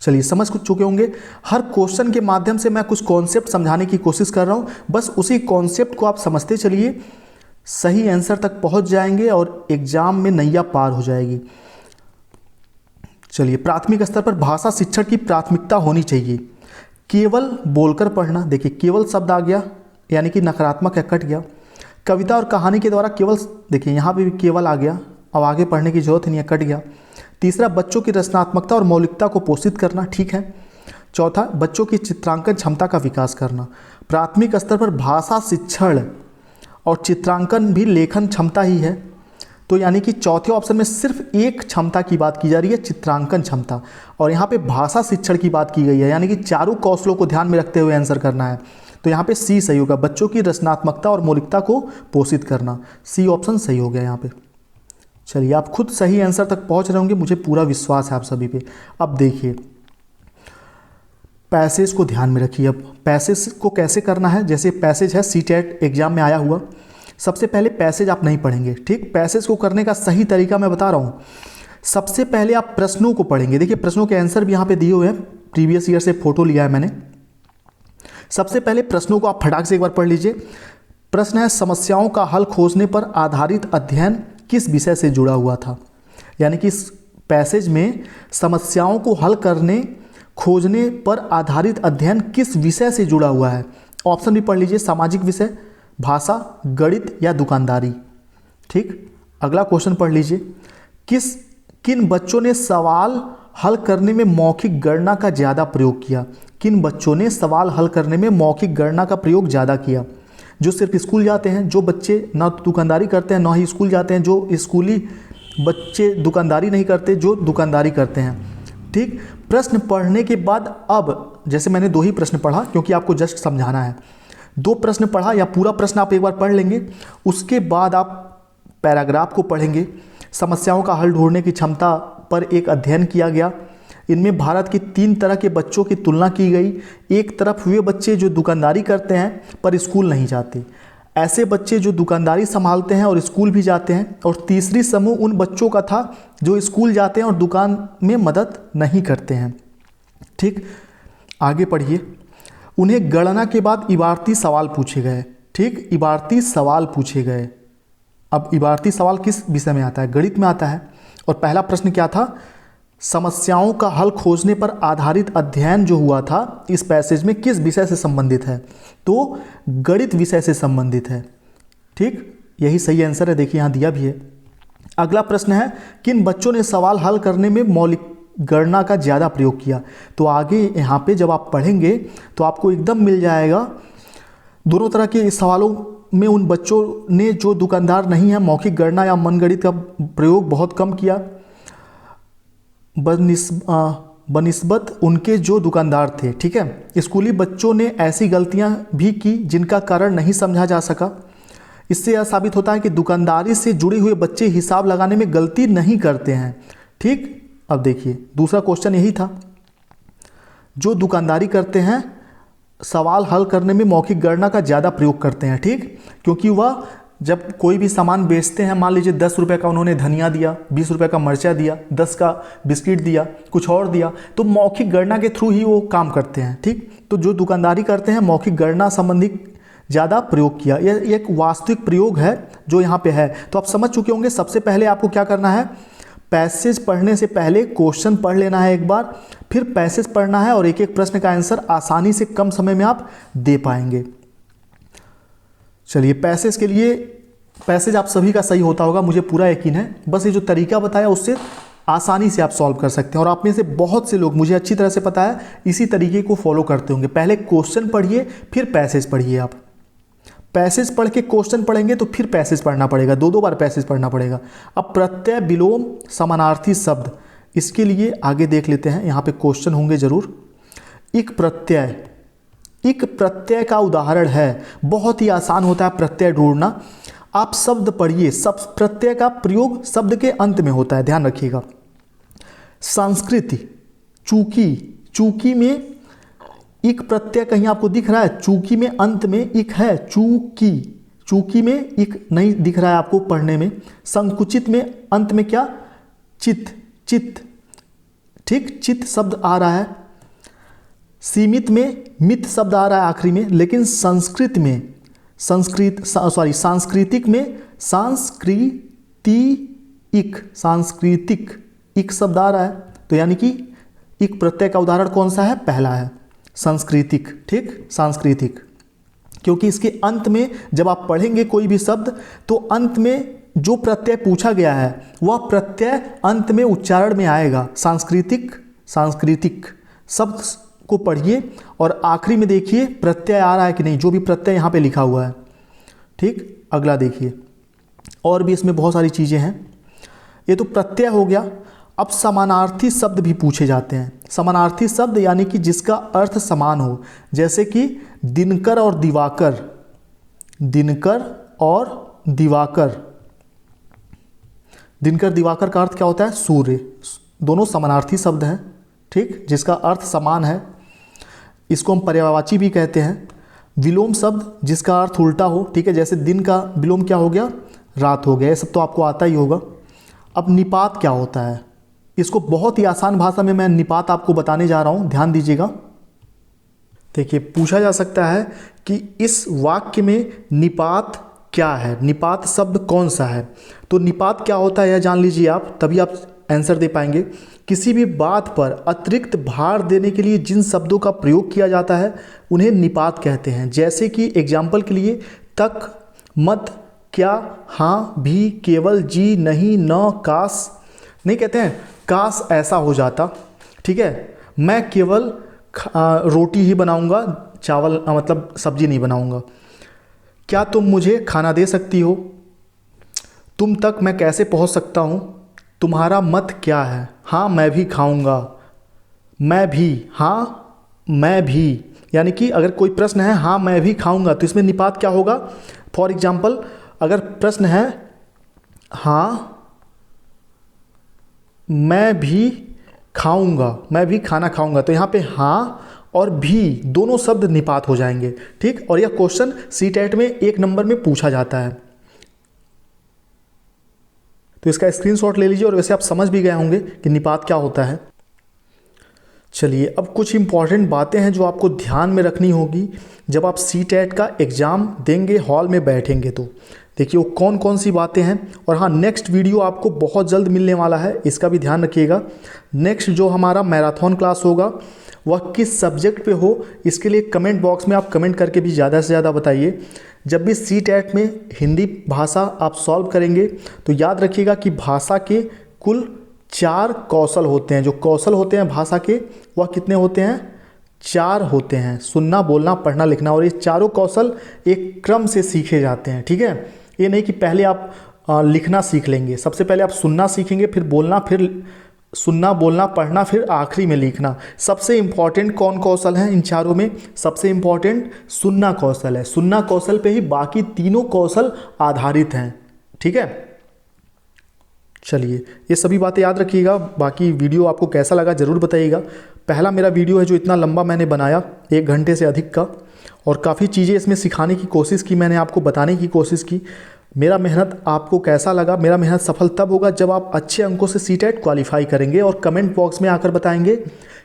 चलिए समझ कुछ चुके होंगे। हर क्वेश्चन के माध्यम से मैं कुछ कॉन्सेप्ट समझाने की कोशिश कर रहा हूँ, बस उसी कॉन्सेप्ट को आप समझते चलिए, सही आंसर तक पहुँच जाएंगे और एग्जाम में नैया पार हो जाएगी। चलिए, प्राथमिक स्तर पर भाषा शिक्षण की प्राथमिकता होनी चाहिए। केवल बोलकर पढ़ना, देखिए केवल शब्द आ गया यानी कि नकारात्मक है, कट गया। कविता और कहानी के द्वारा केवल, देखिए यहाँ पे भी केवल आ गया, अब आगे पढ़ने की जरूरत नहीं है, कट गया। तीसरा, बच्चों की रचनात्मकता और मौलिकता को पोषित करना, ठीक है। चौथा, बच्चों की चित्रांकन क्षमता का विकास करना। प्राथमिक स्तर पर भाषा शिक्षण और चित्रांकन भी लेखन क्षमता ही है, तो यानी कि चौथे ऑप्शन में सिर्फ एक क्षमता की बात की जा रही है, चित्रांकन क्षमता, और यहाँ पे भाषा शिक्षण की बात की गई है, यानी कि चारों कौशलों को ध्यान में रखते हुए आंसर करना है। तो यहाँ पे सी सही होगा, बच्चों की रचनात्मकता और मौलिकता को पोषित करना, सी ऑप्शन सही हो गया यहाँ पे। चलिए, आप खुद सही आंसर तक पहुँच रहे होंगे, मुझे पूरा विश्वास है आप सभी पे। अब देखिए, पैसेज को ध्यान में रखिए। अब पैसेज को कैसे करना है, जैसे पैसेज है सीटेट एग्जाम में आया हुआ, सबसे पहले पैसेज आप नहीं पढ़ेंगे, ठीक। पैसेज को करने का सही तरीका मैं बता रहा हूँ। सबसे पहले आप प्रश्नों को पढ़ेंगे, देखिए प्रश्नों के आंसर भी यहाँ पे दिए हुए हैं, प्रीवियस ईयर से फोटो लिया है मैंने। सबसे पहले प्रश्नों को आप फटाक से एक बार पढ़ लीजिए। प्रश्न है, समस्याओं का हल खोजने पर आधारित अध्ययन किस विषय से जुड़ा हुआ था। यानी कि इस पैसेज में समस्याओं को हल करने खोजने पर आधारित अध्ययन किस विषय से जुड़ा हुआ है। ऑप्शन भी पढ़ लीजिए, सामाजिक विषय, भाषा, गणित या दुकानदारी, ठीक। अगला क्वेश्चन पढ़ लीजिए, किन बच्चों ने सवाल हल करने में मौखिक गणना का ज़्यादा प्रयोग किया। किन बच्चों ने सवाल हल करने में मौखिक गणना का प्रयोग ज़्यादा किया। जो सिर्फ स्कूल जाते हैं, जो बच्चे ना दुकानदारी करते हैं ना ही स्कूल जाते हैं, जो स्कूली बच्चे दुकानदारी नहीं करते, जो दुकानदारी करते हैं, ठीक। प्रश्न पढ़ने के बाद, अब जैसे मैंने 2 ही प्रश्न पढ़ा क्योंकि आपको जस्ट समझाना है, 2 प्रश्न पढ़ा या पूरा प्रश्न आप एक बार पढ़ लेंगे, उसके बाद आप पैराग्राफ को पढ़ेंगे। समस्याओं का हल ढूंढने की क्षमता पर एक अध्ययन किया गया। इनमें भारत की 3 तरह के बच्चों की तुलना की गई। एक तरफ वे बच्चे जो दुकानदारी करते हैं पर स्कूल नहीं जाते, ऐसे बच्चे जो दुकानदारी संभालते हैं और स्कूल भी जाते हैं, और तीसरी समूह उन बच्चों का था जो स्कूल जाते हैं और दुकान में मदद नहीं करते हैं, ठीक। आगे पढ़िए। उन्हें गणना के बाद इबारती सवाल पूछे गए, ठीक, इबारती सवाल पूछे गए। अब इबारती सवाल किस विषय में आता है, गणित में आता है। और पहला प्रश्न क्या था, समस्याओं का हल खोजने पर आधारित अध्ययन जो हुआ था इस पैसेज में किस विषय से संबंधित है, तो गणित विषय से संबंधित है, ठीक। यही सही आंसर है, देखिए यहाँ दिया भी है। अगला प्रश्न है, किन बच्चों ने सवाल हल करने में मौलिक गणना का ज़्यादा प्रयोग किया। तो आगे यहाँ पे जब आप पढ़ेंगे तो आपको एकदम मिल जाएगा दोनों तरह के सवालों में उन बच्चों ने जो दुकानदार नहीं है मौखिक गणना या मनगणित का प्रयोग बहुत कम किया बनिस्बत उनके जो दुकानदार थे, ठीक है। स्कूली बच्चों ने ऐसी गलतियां भी की जिनका कारण नहीं समझा जा सका। इससे यह साबित होता है कि दुकानदारी से जुड़े हुए बच्चे हिसाब लगाने में गलती नहीं करते हैं, ठीक। अब देखिए दूसरा क्वेश्चन यही था, जो दुकानदारी करते हैं सवाल हल करने में मौखिक गणना का ज़्यादा प्रयोग करते हैं, ठीक, क्योंकि वह जब कोई भी सामान बेचते हैं, मान लीजिए 10 रुपये का उन्होंने धनिया दिया, 20 रुपये का मिर्चा दिया, 10 का बिस्किट दिया, कुछ और दिया, तो मौखिक गणना के थ्रू ही वो काम करते हैं, ठीक। तो जो दुकानदारी करते हैं मौखिक गणना संबंधी ज़्यादा प्रयोग किया, यह एक वास्तविक प्रयोग है जो यहाँ पे है। तो आप समझ चुके होंगे, सबसे पहले आपको क्या करना है, पैसेज पढ़ने से पहले क्वेश्चन पढ़ लेना है एक बार, फिर पैसेज पढ़ना है और एक एक प्रश्न का आंसर आसानी से कम समय में आप दे पाएंगे। चलिए, पैसेज के लिए, पैसेज आप सभी का सही होता होगा, मुझे पूरा यकीन है। बस ये जो तरीका बताया उससे आसानी से आप सॉल्व कर सकते हैं, और आप में से बहुत से लोग, मुझे अच्छी तरह से पता है, इसी तरीके को फॉलो करते होंगे। पहले क्वेश्चन पढ़िए फिर पैसेज पढ़िए। आप पैसेज पढ़ के क्वेश्चन पढ़ेंगे तो फिर पैसेज पढ़ना पड़ेगा, दो बार पैसेज पढ़ना पड़ेगा। अब प्रत्यय विलोम समानार्थी शब्द, इसके लिए आगे देख लेते हैं, यहाँ पे क्वेश्चन होंगे जरूर। इक प्रत्यय का उदाहरण है, बहुत ही आसान होता है प्रत्यय ढूंढना। आप शब्द पढ़िए, सब प्रत्यय का प्रयोग शब्द के अंत में होता है, ध्यान रखिएगा। संस्कृति, चूकी में इक प्रत्यय कहीं आपको दिख रहा है? चूकी में अंत में इक है, चूकी में इक नहीं दिख रहा है आपको पढ़ने में। संकुचित में अंत में क्या? चित, ठीक, चित शब्द आ रहा है। सीमित में मित शब्द आ रहा है आखिरी में, लेकिन सांस्कृतिक में सांस्कृतिक इक शब्द आ रहा है। तो यानी कि इक प्रत्यय का उदाहरण कौन सा है? पहला है, सांस्कृतिक, ठीक, सांस्कृतिक। क्योंकि इसके अंत में जब आप पढ़ेंगे कोई भी शब्द तो अंत में जो प्रत्यय पूछा गया है वह प्रत्यय अंत में उच्चारण में आएगा। सांस्कृतिक शब्द को पढ़िए और आखिरी में देखिए प्रत्यय आ रहा है कि नहीं, जो भी प्रत्यय यहाँ पे लिखा हुआ है, ठीक। अगला देखिए, और भी इसमें बहुत सारी चीज़ें हैं। ये तो प्रत्यय हो गया। अब समानार्थी शब्द भी पूछे जाते हैं। समानार्थी शब्द यानी कि जिसका अर्थ समान हो, जैसे कि दिनकर और दिवाकर। दिनकर दिवाकर का अर्थ क्या होता है? सूर्य। दोनों समानार्थी शब्द हैं, ठीक, जिसका अर्थ समान है। इसको हम पर्यायवाची भी कहते हैं। विलोम शब्द जिसका अर्थ उल्टा हो, ठीक है, जैसे दिन का विलोम क्या हो गया? रात हो गया। ये सब तो आपको आता ही होगा। अब निपात क्या होता है? इसको बहुत ही आसान भाषा में मैं निपात आपको बताने जा रहा हूँ, ध्यान दीजिएगा। देखिए, पूछा जा सकता है कि इस वाक्य में निपात क्या है, निपात शब्द कौन सा है? तो निपात क्या होता है यह जान लीजिए आप, तभी आप आंसर दे पाएंगे। किसी भी बात पर अतिरिक्त भार देने के लिए जिन शब्दों का प्रयोग किया जाता है उन्हें निपात कहते हैं। जैसे कि एग्जाम्पल के लिए तक, मत, क्या, हाँ, भी, केवल, जी, नहीं, न, काश। नहीं कहते हैं काश ऐसा हो जाता, ठीक है, मैं केवल रोटी ही बनाऊंगा, चावल मतलब सब्जी नहीं बनाऊंगा। क्या तुम मुझे खाना दे सकती हो? तुम तक मैं कैसे पहुंच सकता हूं? तुम्हारा मत क्या है? हाँ मैं भी खाऊंगा, मैं भी, हाँ मैं भी। यानी कि अगर कोई प्रश्न है हाँ मैं भी खाऊंगा, तो इसमें निपात क्या होगा? फॉर एग्जाम्पल, अगर प्रश्न है हाँ मैं भी खाऊंगा, मैं भी खाना खाऊंगा, तो यहाँ पे हाँ और भी दोनों शब्द निपात हो जाएंगे, ठीक। और यह क्वेश्चन सीटेट में 1 नंबर में पूछा जाता है, तो इसका स्क्रीनशॉट ले लीजिए। और वैसे आप समझ भी गए होंगे कि निपात क्या होता है। चलिए, अब कुछ इंपॉर्टेंट बातें हैं जो आपको ध्यान में रखनी होगी जब आप सीटेट का एग्ज़ाम देंगे, हॉल में बैठेंगे। तो देखिए वो कौन कौन सी बातें हैं। और हाँ, नेक्स्ट वीडियो आपको बहुत जल्द मिलने वाला है, इसका भी ध्यान रखिएगा। नेक्स्ट जो हमारा मैराथन क्लास होगा वह किस सब्जेक्ट पे हो, इसके लिए कमेंट बॉक्स में आप कमेंट करके भी ज़्यादा से ज़्यादा बताइए। जब भी सीटेट में हिंदी भाषा आप सॉल्व करेंगे तो याद रखिएगा कि भाषा के कुल 4 कौशल होते हैं। जो कौशल होते हैं भाषा के वह कितने होते हैं? 4 होते हैं। सुनना, बोलना, पढ़ना, लिखना। और ये चारों कौशल एक क्रम से सीखे जाते हैं, ठीक है। ये नहीं कि पहले आप लिखना सीख लेंगे, सबसे पहले आप सुनना सीखेंगे, फिर बोलना, फिर सुनना, बोलना, पढ़ना, फिर आखिरी में लिखना। सबसे इम्पॉर्टेंट कौन कौशल है इन चारों में? सबसे इम्पॉर्टेंट सुनना कौशल है। सुनना कौशल पे ही बाकी तीनों कौशल आधारित हैं, ठीक है। चलिए, ये सभी बातें याद रखिएगा। बाकी वीडियो आपको कैसा लगा ज़रूर बताइएगा। पहला मेरा वीडियो है जो इतना लंबा मैंने बनाया, 1 घंटे से अधिक का, और काफ़ी चीज़ें इसमें सिखाने की कोशिश की, मैंने आपको बताने की कोशिश की। मेरा मेहनत आपको कैसा लगा? मेरा मेहनत सफल तब होगा जब आप अच्छे अंकों से सीटेट क्वालिफाई करेंगे और कमेंट बॉक्स में आकर बताएंगे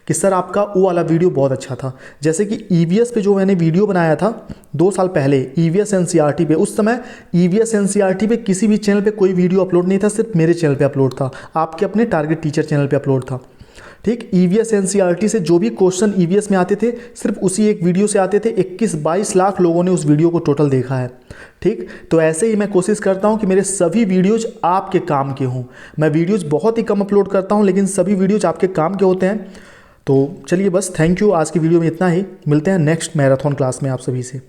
कि सर आपका वो वाला वीडियो बहुत अच्छा था। जैसे कि ईवीएस पे जो मैंने वीडियो बनाया था 2 साल पहले, ईवीएस एनसीईआरटी पे, उस समय ईवीएस एनसीईआरटी पे किसी भी चैनल पे कोई वीडियो अपलोड नहीं था, सिर्फ मेरे चैनल पे अपलोड था, आपके अपने टारगेट टीचर चैनल पे अपलोड था, ठीक। ईवीएस एनसीईआरटी से जो भी क्वेश्चन ईवीएस में आते थे सिर्फ उसी एक वीडियो से आते थे। 21-22 लाख लोगों ने उस वीडियो को टोटल देखा है, ठीक। तो ऐसे ही मैं कोशिश करता हूं कि मेरे सभी वीडियोज आपके काम के हों। मैं वीडियोज बहुत ही कम अपलोड करता हूं, लेकिन सभी वीडियोज आपके काम के होते हैं। तो चलिए बस, थैंक यू। आज की वीडियो में इतना ही, मिलते हैं नेक्स्ट मैराथन क्लास में आप सभी से।